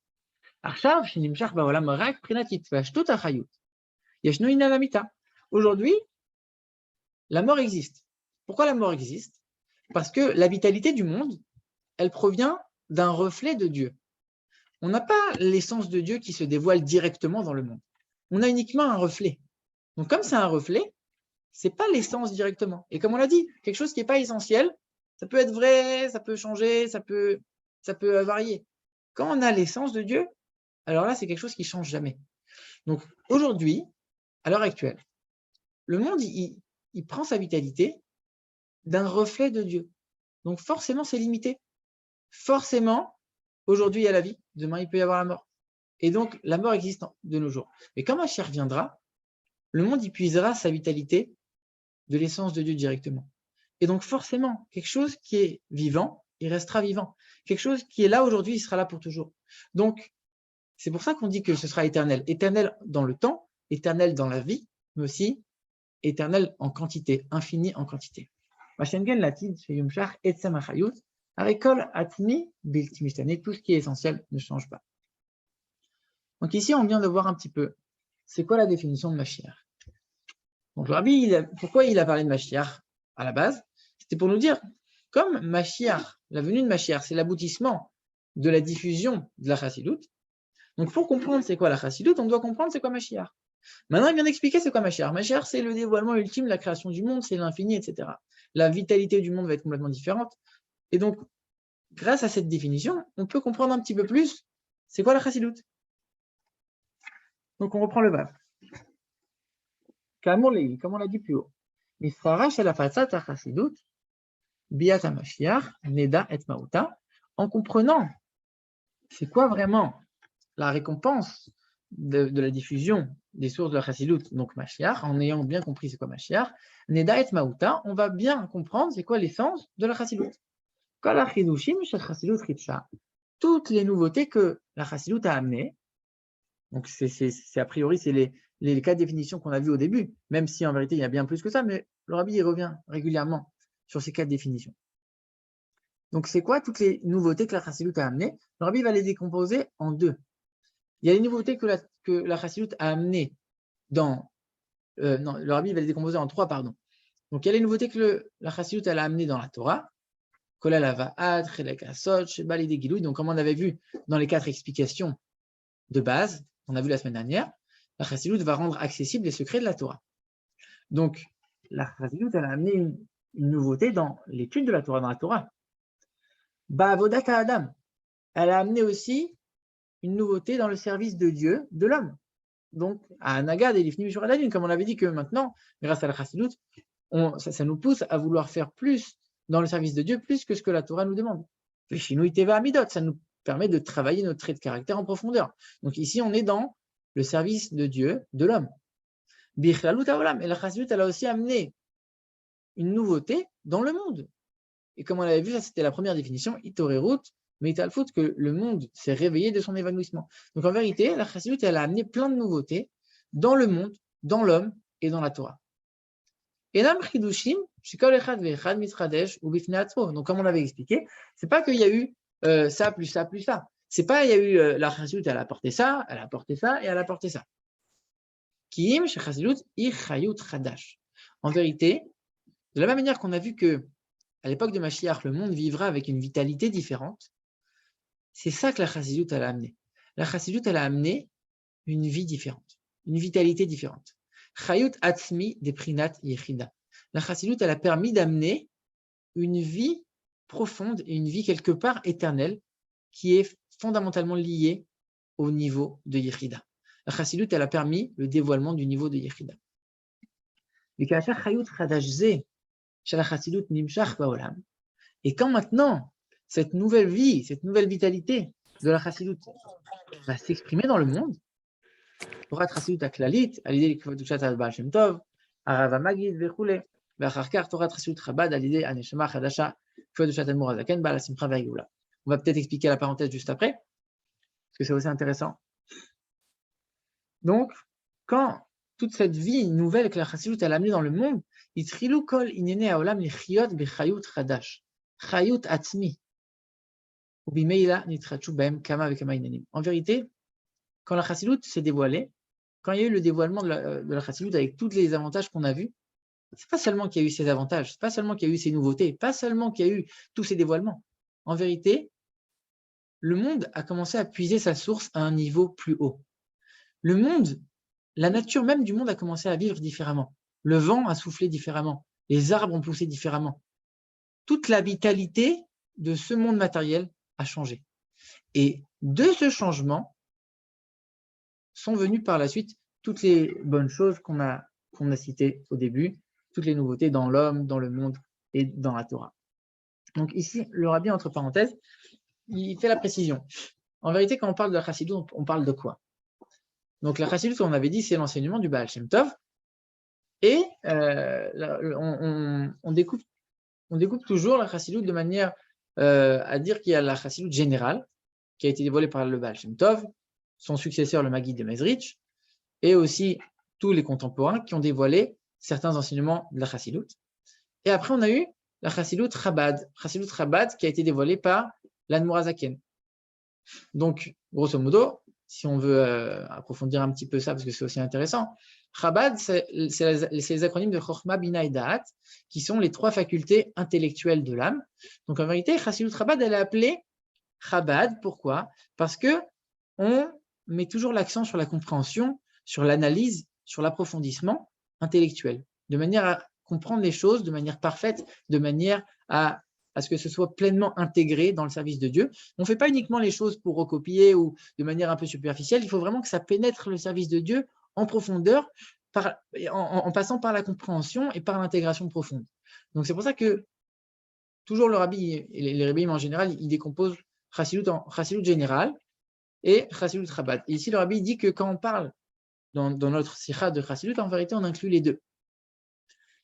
Aujourd'hui, la mort existe. Pourquoi la mort existe? Parce que la vitalité du monde, elle provient d'un reflet de Dieu. On n'a pas l'essence de Dieu qui se dévoile directement dans le monde. On a uniquement un reflet. Donc comme c'est un reflet, c'est pas l'essence directement. Et comme on l'a dit, quelque chose qui n'est pas essentiel, ça peut être vrai, ça peut changer, ça peut varier. Quand on a l'essence de Dieu, alors là, c'est quelque chose qui ne change jamais. Donc aujourd'hui, à l'heure actuelle, le monde, il prend sa vitalité d'un reflet de Dieu. Donc forcément, c'est limité. Forcément, aujourd'hui, il y a la vie, demain, il peut y avoir la mort. Et donc, la mort existe de nos jours. Mais quand Mashiach viendra, le monde y puisera sa vitalité de l'essence de Dieu directement. Et donc, forcément, quelque chose qui est vivant, il restera vivant. Quelque chose qui est là aujourd'hui, il sera là pour toujours. Donc, c'est pour ça qu'on dit que ce sera éternel. Éternel dans le temps, éternel dans la vie, mais aussi éternel en quantité, infini en quantité. Tout ce qui est essentiel ne change pas. Donc ici, on vient de voir un petit peu, c'est quoi la définition de Mashiach. Donc le Rabbi, pourquoi il a parlé de Mashiach à la base? C'était pour nous dire, comme Mashiach, la venue de Mashiach, c'est l'aboutissement de la diffusion de la Chassidoute. Donc pour comprendre c'est quoi la Chassidoute, on doit comprendre c'est quoi Mashiach. Maintenant, il vient d'expliquer c'est quoi Mashiach. Mashiach, c'est le dévoilement ultime de la création du monde, c'est l'infini, etc. La vitalité du monde va être complètement différente. Et donc, grâce à cette définition, on peut comprendre un petit peu plus c'est quoi la Chassidoute. Donc, on reprend le bas. Comme on l'a dit plus haut. En comprenant c'est quoi vraiment la récompense de la diffusion des sources de la Chassidoute, donc Mashiach, en ayant bien compris c'est quoi Mashiach, Neda et Mauta, on va bien comprendre c'est quoi l'essence de la Chassidoute. Toutes les nouveautés que la Chassidoute a amenées, donc c'est a priori c'est les quatre définitions qu'on a vues au début, même si en vérité il y a bien plus que ça, mais le Rabbi il revient régulièrement sur ces quatre définitions. Donc c'est quoi toutes les nouveautés que la Chassidoute a amenées? Le Rabbi va les décomposer en deux. Il y a les nouveautés que la Chassidoute a amenées dans... non, le Rabbi va les décomposer en trois, pardon. Donc il y a les nouveautés que la Chassidoute a amenées dans la Torah, Kolal Hava'at, Chelek Asot, Sheba Lidei Giloui. Donc comme on avait vu dans les quatre explications de base, on a vu la semaine dernière, la Chassidoute va rendre accessibles les secrets de la Torah. Donc la Chassidoute elle a amené une nouveauté dans l'étude de la Torah, dans la Torah. Ba'avodat Adam, elle a amené aussi une nouveauté dans le service de Dieu, de l'homme. Donc, à Nagad et l'Ifnim Shuradadin, comme on l'avait dit que maintenant, grâce à la Chassidoute, ça nous pousse à vouloir faire plus dans le service de Dieu, plus que ce que la Torah nous demande. Ça nous permet de travailler notre trait de caractère en profondeur. Donc ici, on est dans le service de Dieu, de l'homme. Et la Chassidoute, elle a aussi amené une nouveauté dans le monde. Et comme on l'avait vu, ça c'était la première définition, Itorerut, mais Italfout, que le monde s'est réveillé de son évanouissement. Donc en vérité, la Chassidoute, elle a amené plein de nouveautés dans le monde, dans l'homme et dans la Torah. Et là, donc comme on l'avait expliqué, c'est pas qu'il y a eu ça, plus ça, plus ça. C'est pas il y a eu la Chassidoute, elle a apporté ça, elle a apporté ça et elle a apporté ça. En vérité, de la même manière qu'on a vu que à l'époque de Mashiach, le monde vivra avec une vitalité différente. C'est ça que la Chassidoute elle a amené. La Chassidoute elle a amené une vie différente, une vitalité différente. Chayut atzmi de prinat yechida. La Chassidoute elle a permis d'amener une vie profonde et une vie quelque part éternelle qui est fondamentalement liée au niveau de yechida. La Chassidoute elle a permis le dévoilement du niveau de yechida. Et quand maintenant, cette nouvelle vie, cette nouvelle vitalité de la Chassidoute va s'exprimer dans le monde, Torah Chassidoute Aklalit, à l'idée de Kedushat al-Baal Shem Tov, Arava Magid, Vechule, ואחר כך תורת חסידות חב"ד על ידי הנשמה החדשה, קדושת האדמו"ר הזקן, בעל השמחה והגאולה. On va peut-être expliquer la parenthèse juste après, parce que c'est aussi intéressant. Donc, quand toute cette vie nouvelle que la Chassidoute a amenée dans le monde, Yitzchilu kol inyene haolam lichyot bechayut chadash, chayut atzmi, ubimeila nitrachu behem kama vekama inyanim. En vérité, quand la Chassidoute s'est dévoilée, quand il y a eu le dévoilement de la Chassidoute avec tous les avantages qu'on a vus, c'est pas seulement qu'il y a eu ces avantages, c'est pas seulement qu'il y a eu ces nouveautés, pas seulement qu'il y a eu tous ces dévoilements. En vérité, le monde a commencé à puiser sa source à un niveau plus haut. Le monde, la nature même du monde a commencé à vivre différemment. Le vent a soufflé différemment, les arbres ont poussé différemment. Toute la vitalité de ce monde matériel a changé. Et de ce changement sont venues par la suite toutes les bonnes choses qu'on a citées au début, toutes les nouveautés dans l'homme, dans le monde et dans la Torah. Donc ici, le rabbi, entre parenthèses, il fait la précision. En vérité, quand on parle de la Chassidut, on parle de quoi? Donc la Chassidut, on avait dit, c'est l'enseignement du Baal Shem Tov. Et on découpe toujours la Chassidut de manière à dire qu'il y a la Chassidut générale, qui a été dévoilée par le Baal Shem Tov, son successeur, le Maggid de Mezrich, et aussi tous les contemporains qui ont dévoilé certains enseignements de la Chassidut. Et après, on a eu la Chassidut Chabad qui a été dévoilée par l'Admor HaZaken. Donc, grosso modo, si on veut approfondir un petit peu ça, parce que c'est aussi intéressant, Chabad, c'est les acronymes de Chochma, Bina et Da'at, qui sont les 3 facultés intellectuelles de l'âme. Donc, en vérité, Chassidut Chabad, elle est appelée Chabad. Pourquoi? Parce que on met toujours l'accent sur la compréhension, sur l'analyse, sur l'approfondissement intellectuel, de manière à comprendre les choses de manière parfaite, de manière à ce que ce soit pleinement intégré dans le service de Dieu. On ne fait pas uniquement les choses pour recopier ou de manière un peu superficielle, il faut vraiment que ça pénètre le service de Dieu en profondeur, en passant par la compréhension et par l'intégration profonde. Donc c'est pour ça que toujours le rabbi, et les rabbis en général, ils décomposent Chassidut en Chassidut général et Chassidut Chabad. Et ici, le rabbi dit que quand on parle dans notre sikha de Chassidut, en vérité, on inclut les deux.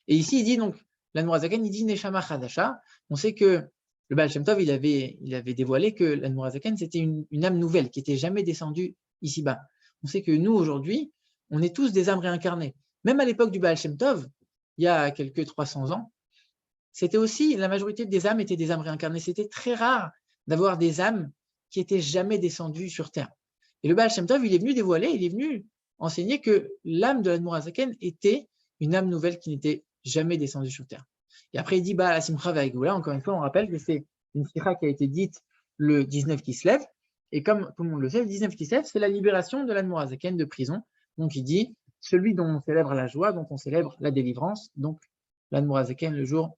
Et ici, il dit donc, l'Admor HaZaken, il dit Neshama Chadasha. On sait que le Baal Shem Tov, il avait dévoilé que l'Admor HaZaken, c'était une âme nouvelle qui n'était jamais descendue ici-bas. On sait que nous, aujourd'hui, on est tous des âmes réincarnées. Même à l'époque du Baal Shem Tov, il y a quelques 300 ans, c'était aussi, la majorité des âmes étaient des âmes réincarnées. C'était très rare d'avoir des âmes qui n'étaient jamais descendues sur Terre. Et le Baal Shem Tov, il est venu dévoiler, il est venu enseigner que l'âme de l'Admor HaZaken était une âme nouvelle qui n'était jamais descendue sur Terre. Et après, il dit, la Simcha Ve'Hageoula, encore une fois, on rappelle que c'est une sikha qui a été dite le 19 qui se lève. Et comme tout le monde le sait, le 19 qui se lève, c'est la libération de l'Admor HaZaken de prison. Donc, il dit, celui dont on célèbre la joie, dont on célèbre la délivrance, donc l'Admor HaZaken, le jour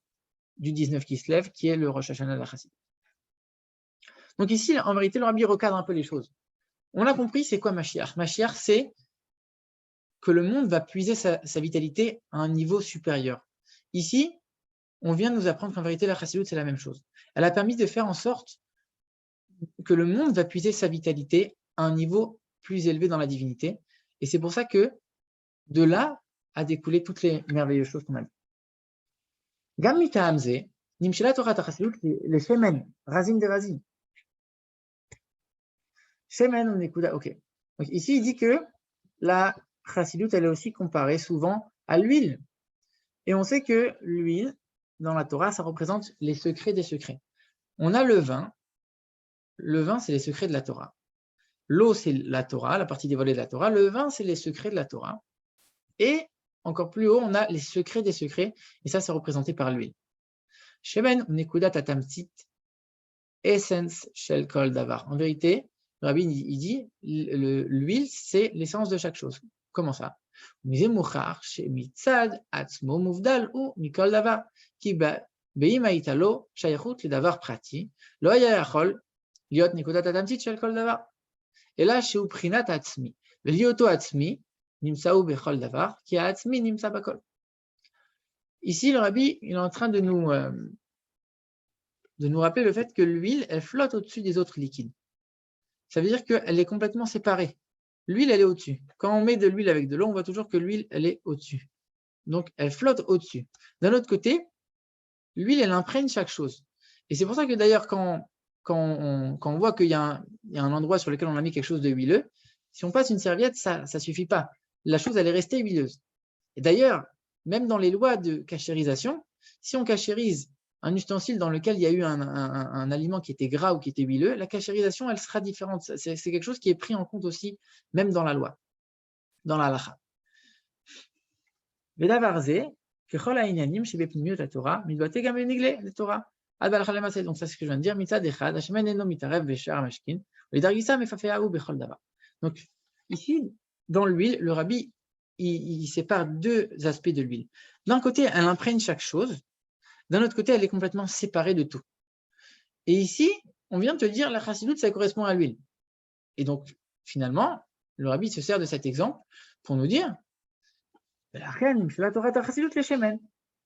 du 19 qui se lève, qui est le Rosh Hashanah de la Chassidut. Donc ici, en vérité, le rabbi recadre un peu les choses. On a compris, c'est quoi Mashiach? Mashiach, c'est que le monde va puiser sa vitalité à un niveau supérieur. Ici, on vient de nous apprendre qu'en vérité, la Chassidut, c'est la même chose. Elle a permis de faire en sorte que le monde va puiser sa vitalité à un niveau plus élevé dans la divinité. Et c'est pour ça que de là a découlé toutes les merveilleuses choses qu'on a vues. Gam mitahamze, nimshela Torah Chassidut, les shemen, razin de razin. Shemen, on écoute, ok. Donc ici, il dit que la Chassidut, elle est aussi comparée souvent à l'huile. Et on sait que l'huile, dans la Torah, ça représente les secrets des secrets. On a le vin. Le vin, c'est les secrets de la Torah. L'eau, c'est la Torah, la partie dévoilée de la Torah. Le vin, c'est les secrets de la Torah. Et encore plus haut, on a les secrets des secrets. Et ça, c'est représenté par l'huile. Shemen, nekudat atamtit, essence shel kol davar. En vérité, le rabbi, il dit, l'huile, c'est l'essence de chaque chose. Comment ça? מזה מוכח שמצד עצמו מובדל הוא מכל דבר, כי באם הייתה לו שייכות לדבר פרטי, לא היה יכול להיות נקודת התמצית של כל דבר, אלא שהוא בחינת העצמי, ולהיותו עצמי נמצא הוא בכל דבר, כי העצמי נמצא בכל. Ici, le rabbi, il est en train de nous rappeler le fait que l'huile, elle flotte au-dessus des autres liquides. Ça veut dire qu'elle est complètement séparée. L'huile, elle est au-dessus. Quand on met de l'huile avec de l'eau, on voit toujours que l'huile, elle est au-dessus. Donc, elle flotte au-dessus. D'un autre côté, l'huile, elle imprègne chaque chose. Et c'est pour ça que d'ailleurs, quand on voit qu'il y a un endroit sur lequel on a mis quelque chose de huileux, si on passe une serviette, ça ne suffit pas. La chose, elle est restée huileuse. Et d'ailleurs, même dans les lois de cachérisation, si on cachérise un ustensile dans lequel il y a eu un aliment qui était gras ou qui était huileux, la cachérisation, elle sera différente. C'est quelque chose qui est pris en compte aussi, même dans la loi, dans la halakha. Donc ça, c'est ce que je viens de dire. Donc ici, dans l'huile, le rabbi, il sépare deux aspects de l'huile. D'un côté, elle imprègne chaque chose. D'un autre côté, elle est complètement séparée de tout. Et ici, on vient de te dire la chassidoute, ça correspond à l'huile. Et donc, finalement, le rabbi se sert de cet exemple pour nous dire la reine, la Torah ta chassidoute les shemen.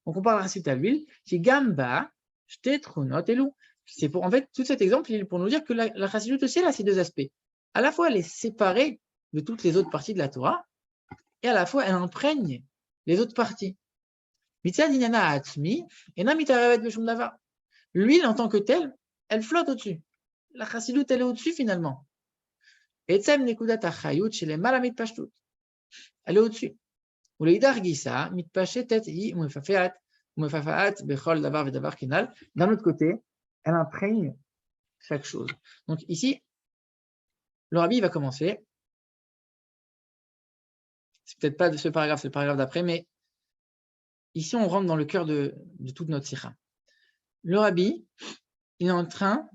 On compare la chassidoute à l'huile, qui gamba, shte trunot elou. C'est pour, en fait, tout cet exemple, il est pour nous dire que la chassidoute aussi, elle a ces deux aspects. À la fois, elle est séparée de toutes les autres parties de la Torah, et à la fois, elle imprègne les autres parties. Mitzad inana atmi, ena mitarevet beshum davar. L'huile, en tant que telle, elle flotte au-dessus. La chassidoute, elle est au-dessus, finalement. Etzem nekudat achayut chez les malamit pashtut. Elle est au-dessus. Ou les dargisa, mitpashetet yi umefafeat bechol davar vedavar kenal. D'un autre côté, elle imprègne chaque chose. Donc ici, le rabbi va commencer. C'est peut-être pas de ce paragraphe, c'est le paragraphe d'après, mais ici, on rentre dans le cœur de toute notre sikha. Le rabbi, il est en train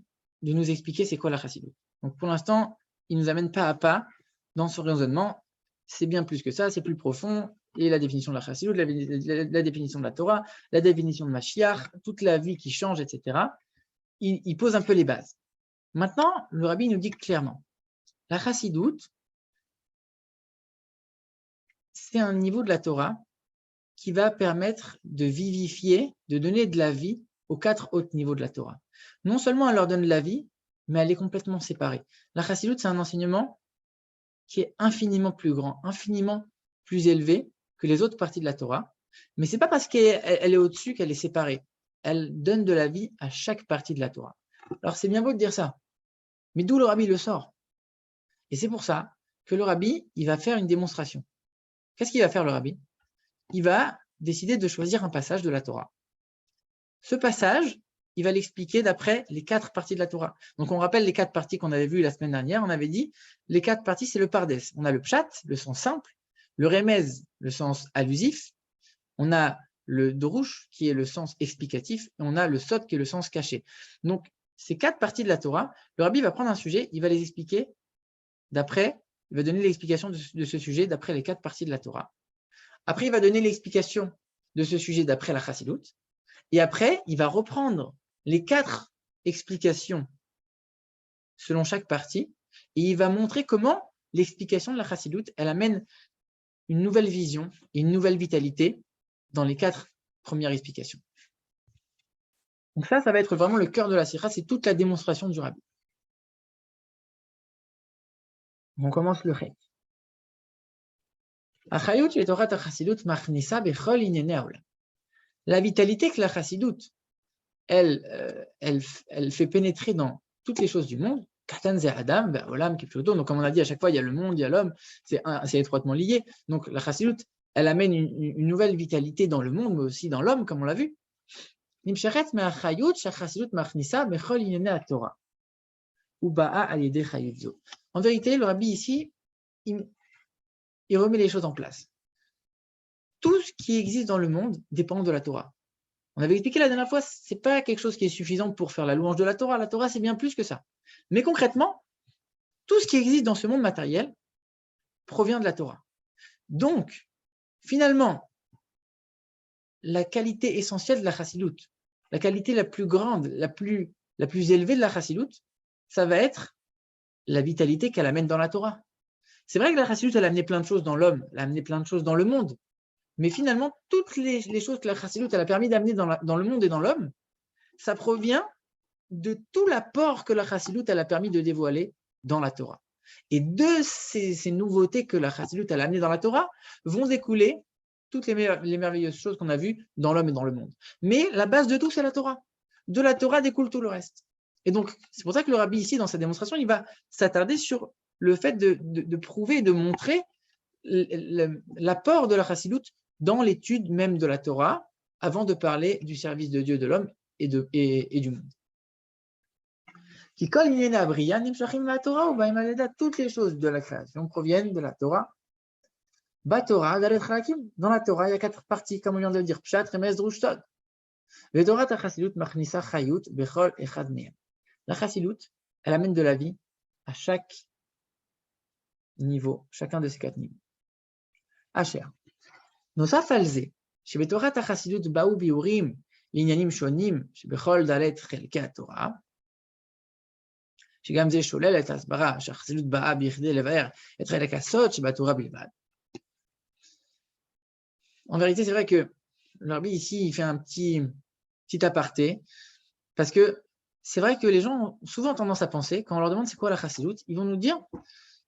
de nous expliquer c'est quoi la chassidoute. Donc pour l'instant, il nous amène pas à pas dans son raisonnement. C'est bien plus que ça, c'est plus profond. Et la définition de la chassidoute, la définition de la Torah, la définition de Mashiach, toute la vie qui change, etc. Il pose un peu les bases. Maintenant, le rabbi nous dit clairement, la chassidoute, c'est un niveau de la Torah qui va permettre de vivifier, de donner de la vie aux 4 autres niveaux de la Torah. Non seulement elle leur donne de la vie, mais elle est complètement séparée. La chassidoute, c'est un enseignement qui est infiniment plus grand, infiniment plus élevé que les autres parties de la Torah. Mais ce n'est pas parce qu'elle est au-dessus qu'elle est séparée. Elle donne de la vie à chaque partie de la Torah. Alors c'est bien beau de dire ça, mais d'où le rabbi le sort? Et c'est pour ça que le rabbi, il va faire une démonstration. Qu'est-ce qu'il va faire le rabbi? Il va décider de choisir un passage de la Torah. Ce passage, il va l'expliquer d'après les 4 parties de la Torah. Donc on rappelle les 4 parties qu'on avait vues la semaine dernière. On avait dit, les 4 parties, c'est le pardes. On a le pshat, le sens simple, le remez, le sens allusif, on a le dorouche, qui est le sens explicatif, et on a le sot, qui est le sens caché. Donc, ces 4 parties de la Torah, le rabbi va prendre un sujet, il va les expliquer d'après, il va donner l'explication de ce sujet d'après les 4 parties de la Torah. Après, il va donner l'explication de ce sujet d'après la chassidoute. Et après, il va reprendre les 4 explications selon chaque partie et il va montrer comment l'explication de la chassidoute, elle amène une nouvelle vision et une nouvelle vitalité dans les 4 premières explications. Donc ça va être vraiment le cœur de la sikha, c'est toute la démonstration du rabbi. On commence le chait. La vitalité que la chassidoute, elle fait pénétrer dans toutes les choses du monde. Donc, comme on a dit à chaque fois, il y a le monde, il y a l'homme, c'est étroitement lié. Donc, la chassidoute, elle amène une nouvelle vitalité dans le monde, mais aussi dans l'homme, comme on l'a vu. En vérité, le rabbi ici, il remet les choses en place. Tout ce qui existe dans le monde dépend de la Torah. On avait expliqué la dernière fois, ce n'est pas quelque chose qui est suffisant pour faire la louange de la Torah. La Torah, c'est bien plus que ça. Mais concrètement, tout ce qui existe dans ce monde matériel provient de la Torah. Donc, finalement, la qualité essentielle de la chassidoute, la qualité la plus grande, la plus élevée de la chassidoute, ça va être la vitalité qu'elle amène dans la Torah. C'est vrai que la chassidoute, elle a amené plein de choses dans l'homme, elle a amené plein de choses dans le monde. Mais finalement, toutes les choses que la chassidoute elle a permis d'amener dans le monde et dans l'homme, ça provient de tout l'apport que la chassidoute elle a permis de dévoiler dans la Torah. Et de ces nouveautés que la chassidoute elle a amenées dans la Torah vont découler toutes les merveilleuses choses qu'on a vues dans l'homme et dans le monde. Mais la base de tout, c'est la Torah. De la Torah découle tout le reste. Et donc, c'est pour ça que le rabbi ici, dans sa démonstration, il va s'attarder sur le fait de prouver et de montrer l'apport de la chassidoute dans l'étude même de la Torah, avant de parler du service de Dieu, de l'homme et du monde. Qui colle toutes les choses de la création proviennent de la Torah. Torah, dans la Torah, il y a 4 parties, comme on vient de le dire. Pshat, Remez, Drush, Sod. La chassidoute, elle amène de la vie à chaque niveau, chacun de ces 4 niveaux. Asher. נוסף על זה, שבתורת החסידות באו ביאורים לעניינים שונים שבכל ד' חלקי התורה, שגם זה שולל את ההסברה, שהחסידות באה בכדי לבאר את חלק הסוד שבתורה בלבד. En vérité, c'est vrai que le Rabbi ici, il fait un petit aparté, parce que c'est vrai que les gens ont souvent tendance à penser, quand on leur demande c'est quoi la chassidoute, ils vont nous dire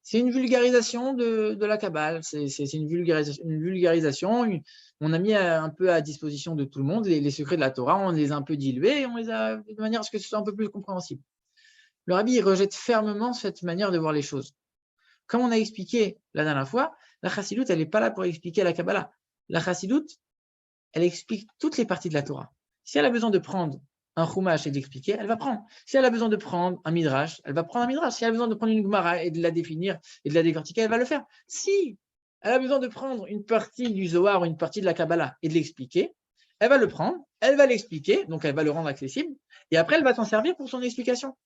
c'est une vulgarisation de la Kabbale, c'est une vulgarisation, on a mis un peu à disposition de tout le monde les secrets de la Torah, on les a un peu dilués, on les a de manière à ce que ce soit un peu plus compréhensible. Le Rabbi il rejette fermement cette manière de voir les choses. Comme on a expliqué la dernière fois, la chassidoute, elle n'est pas là pour expliquer la Kabbalah. La chassidoute, elle explique toutes les parties de la Torah. Si elle a besoin de prendre un chumash et d'expliquer, elle va prendre. Si elle a besoin de prendre un midrash, elle va prendre un midrash. Si elle a besoin de prendre une gemara et de la définir et de la décortiquer, elle va le faire. Si elle a besoin de prendre une partie du Zohar ou une partie de la Kabbalah et de l'expliquer, elle va le prendre, elle va l'expliquer, donc elle va le rendre accessible, et après elle va s'en servir pour son explication.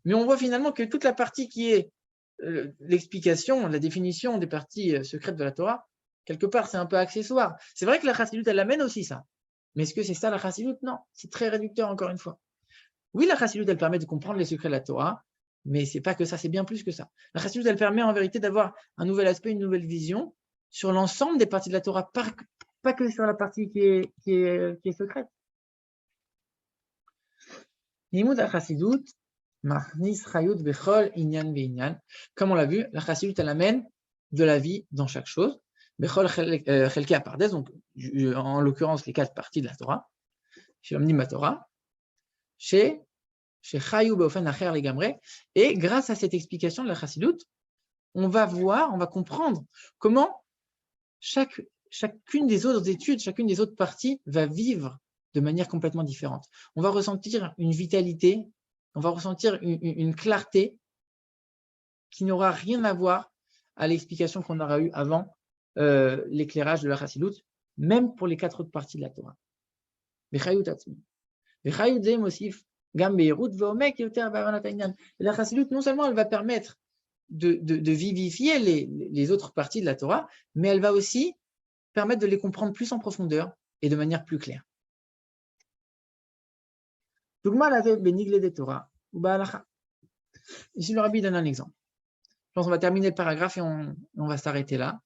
Mais on voit finalement que toute la partie qui est l'explication, la définition des parties secrètes de la Torah, quelque part, c'est un peu accessoire. C'est vrai que la chassidoute, elle amène aussi ça. Mais est-ce que c'est ça la chassidoute? Non, c'est très réducteur encore une fois. Oui, la chassidoute, elle permet de comprendre les secrets de la Torah, mais c'est pas que ça, c'est bien plus que ça. La chassidoute, elle permet en vérité d'avoir un nouvel aspect, une nouvelle vision sur l'ensemble des parties de la Torah, pas que sur la partie qui est secrète. Limud ha-chassidoute, machnis chayut bechol inyan ve'inyan. Comme on l'a vu, la chassidoute, elle amène de la vie dans chaque chose. Bechol chelkei apardes, donc en l'occurrence les 4 parties de la Torah, chez l'omnim Torah, chez chayu beofen acher legamre, et grâce à cette explication de la chassidoute, on va comprendre comment chacune des autres études, chacune des autres parties va vivre de manière complètement différente. On va ressentir une vitalité, on va ressentir une clarté qui n'aura rien à voir à l'explication qu'on aura eue avant l'éclairage de la chassidoute, même pour les 4 autres parties de la Torah. La chassidoute, non seulement elle va permettre de vivifier les autres parties de la Torah, mais elle va aussi permettre de les comprendre plus en profondeur et de manière plus claire. Ici, le Rabbi donne un exemple. Je pense qu'on va terminer le paragraphe et on va s'arrêter là.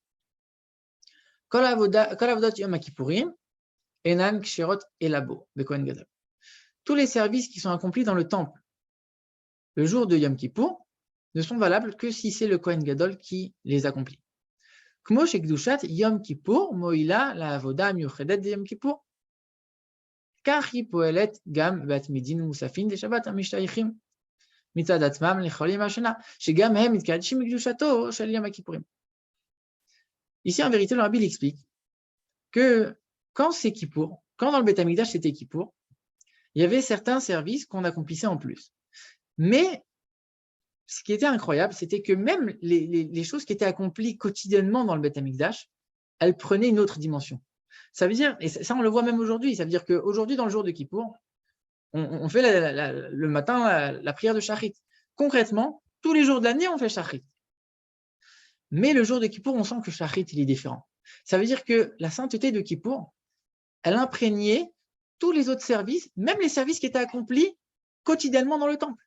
Tous les services qui sont accomplis dans le temple le jour de Yom Kippour ne sont valables que si c'est le Kohen Gadol qui les accomplit. Kmo shekdushat Yom Kippour moila la avoda miuchedet de Yom Kippour. Kach hi poelet gam batmidin musafin de Shabbat amishtayichim mitzad atzmam lecholim hashana shegam hem mitkadshim mikdushato shel Yom Kippourim. Ici, en vérité, le Rabbi explique que quand c'est Kippour, quand dans le Beth Amikdash c'était Kippour, il y avait certains services qu'on accomplissait en plus. Mais ce qui était incroyable, c'était que même les choses qui étaient accomplies quotidiennement dans le Beth Amikdash, elles prenaient une autre dimension. Ça veut dire, et ça on le voit même aujourd'hui, ça veut dire qu'aujourd'hui, dans le jour de Kippour, on fait le matin la prière de Shachrit. Concrètement, tous les jours de l'année, on fait Shachrit. Mais le jour de Kippour, on sent que Shachrit, il est différent. Ça veut dire que la sainteté de Kippour, elle imprégnait tous les autres services, même les services qui étaient accomplis quotidiennement dans le temple.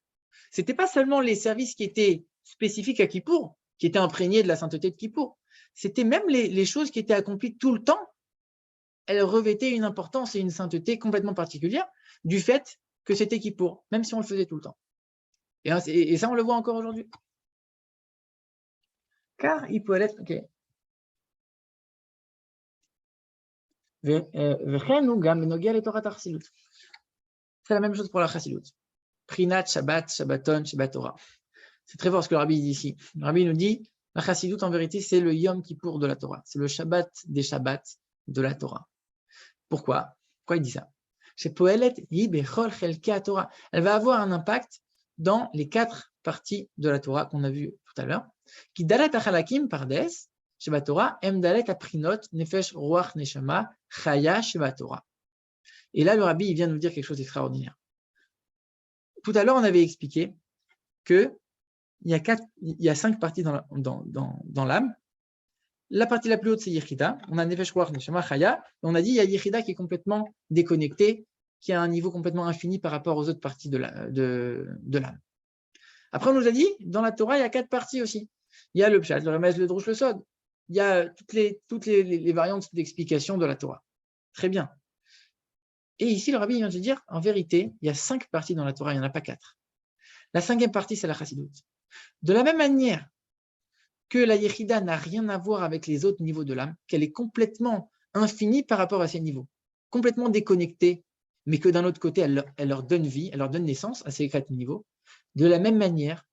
Ce n'était pas seulement les services qui étaient spécifiques à Kippour, qui étaient imprégnés de la sainteté de Kippour. C'était même les choses qui étaient accomplies tout le temps, elles revêtaient une importance et une sainteté complètement particulière du fait que c'était Kippour, même si on le faisait tout le temps. Et ça, on le voit encore aujourd'hui. Car il peut être... Okay. C'est la même chose pour la chassidoute. Prinat, Shabbat, Shabbaton, Shabbat Torah. C'est très fort ce que le Rabbi dit ici. Le Rabbi nous dit, la chassidoute en vérité c'est le Yom Kippour de la Torah. C'est le Shabbat des Shabbats de la Torah. Pourquoi il dit ça? Elle va avoir un impact dans les 4 parties de la Torah qu'on a vu tout à l'heure. Qui dalet achalakim pardes, Shabbat Torah, em dalet aprinot, nefesh, ruach, neshama, chaya, Shabbat Torah. Et là, le Rabbi il vient nous dire quelque chose d'extraordinaire. Tout à l'heure, on avait expliqué qu'il y a 5 parties dans l'âme. La partie la plus haute, c'est Yechida. On a Nefesh, Ruach, Neshama, Chaya. Et on a dit il y a Yechida qui est complètement déconnecté, qui a un niveau complètement infini par rapport aux autres parties de l'âme. Après, on nous a dit, dans la Torah, il y a 4 parties aussi. Il y a le Pshat, le Remez, le Drush, le Sod. Il y a toutes les variantes d'explication de la Torah. Très bien. Et ici, le rabbi vient de dire, en vérité, il y a 5 parties dans la Torah, il n'y en a pas 4. La 5e partie, c'est la Chassidoute. De la même manière que la Yechida n'a rien à voir avec les autres niveaux de l'âme, qu'elle est complètement infinie par rapport à ces niveaux, complètement déconnectée, mais que d'un autre côté, elle leur donne vie, elle leur donne naissance à ces 4 niveaux. De la même manière,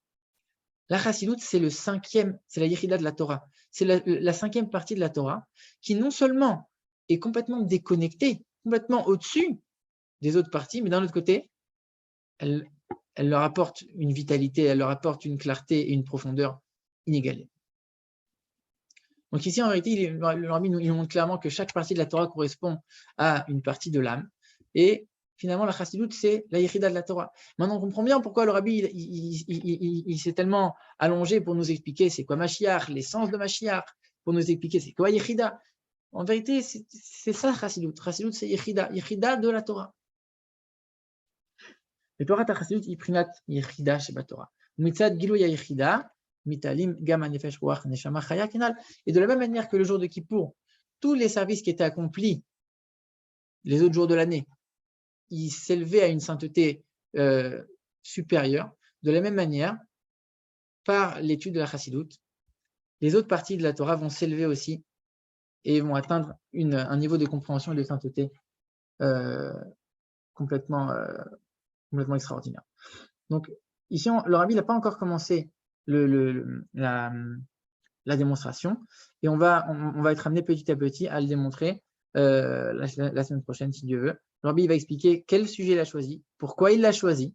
la Chassidoute, c'est le 5e, c'est la Yechida de la Torah. C'est la 5e partie de la Torah qui non seulement est complètement déconnectée, complètement au-dessus des autres parties, mais d'un autre côté, elle leur apporte une vitalité, elle leur apporte une clarté et une profondeur inégalées. Donc ici, en vérité, le rabbi nous montre clairement que chaque partie de la Torah correspond à une partie de l'âme. Et finalement, la Chassidoute, c'est la Yechida de la Torah. Maintenant, on comprend bien pourquoi le rabbi il s'est tellement allongé pour nous expliquer c'est quoi Mashiach, l'essence de Mashiach, pour nous expliquer c'est quoi Yechida. En vérité, c'est ça Chassidoute. Chassidoute, c'est Yechida, Yechida de la Torah. Le Torah Chassidoute, Iprinat Yechida Sheba Torah. Mitzad Gilou Yechida. Et de la même manière que le jour de Kippour, tous les services qui étaient accomplis les autres jours de l'année, ils s'élevaient à une sainteté supérieure. De la même manière, par l'étude de la Chassidoute, les autres parties de la Torah vont s'élever aussi et vont atteindre un niveau de compréhension et de sainteté complètement extraordinaire. Donc, ici, le rabbi n'a pas encore commencé la démonstration et on va être amené petit à petit à le démontrer la semaine prochaine si Dieu veut. Le rabbi va expliquer quel sujet il a choisi, pourquoi il l'a choisi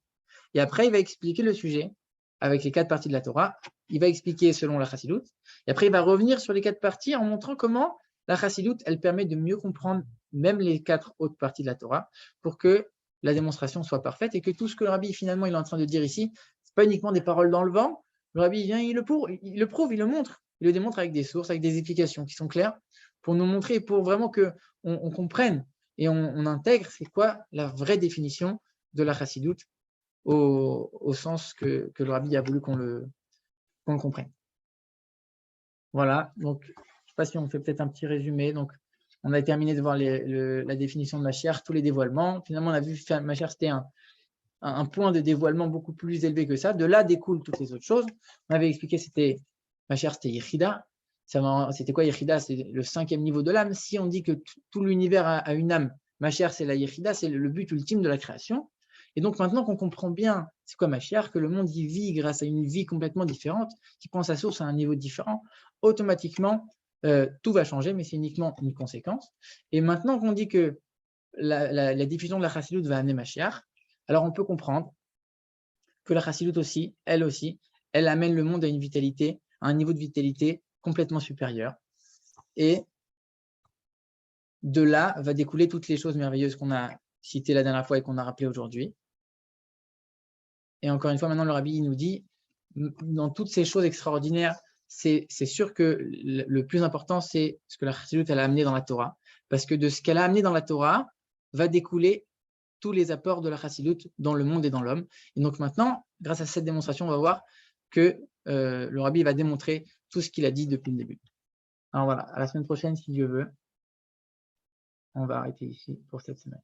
et après il va expliquer le sujet avec les 4 parties de la Torah. Il va expliquer selon la Chassidoute et après il va revenir sur les 4 parties en montrant comment la Chassidoute elle permet de mieux comprendre même les 4 autres parties de la Torah pour que la démonstration soit parfaite et que tout ce que le rabbi finalement il est en train de dire ici, c'est pas uniquement des paroles dans le vent. Le rabbi vient, il le prouve, il le montre. Il le démontre avec des sources, avec des explications qui sont claires pour nous montrer, pour vraiment qu'on comprenne et on intègre c'est quoi la vraie définition de la Chassidoute au sens que le rabbi a voulu qu'on le comprenne. Voilà, donc je ne sais pas si on fait peut-être un petit résumé. Donc, on a terminé de voir la définition de Mashiach, tous les dévoilements. Finalement, on a vu que Mashiach, c'était un point de dévoilement beaucoup plus élevé que ça. De là découlent toutes les autres choses. On avait expliqué c'était Mashiach, c'était Yechida. C'était quoi Yechida? C'est le 5e niveau de l'âme. Si on dit que tout l'univers a une âme, Mashiach, c'est la Yechida, c'est le but ultime de la création. Et donc maintenant qu'on comprend bien c'est quoi Mashiach, que le monde y vit grâce à une vie complètement différente, qui prend sa source à un niveau différent, automatiquement, tout va changer, mais c'est uniquement une conséquence. Et maintenant qu'on dit que la diffusion de la Chassidoute va amener Mashiach, alors on peut comprendre que la Chassidoute aussi, elle amène le monde à une vitalité, à un niveau de vitalité complètement supérieur. Et de là va découler toutes les choses merveilleuses qu'on a citées la dernière fois et qu'on a rappelées aujourd'hui. Et encore une fois, maintenant le rabbi nous dit, dans toutes ces choses extraordinaires, c'est sûr que le plus important, c'est ce que la Chassidoute elle a amené dans la Torah. Parce que de ce qu'elle a amené dans la Torah va découler tous les apports de la Chassidoute dans le monde et dans l'homme. Et donc maintenant, grâce à cette démonstration, on va voir que le rabbi va démontrer tout ce qu'il a dit depuis le début. Alors voilà, à la semaine prochaine, si Dieu veut. On va arrêter ici pour cette semaine.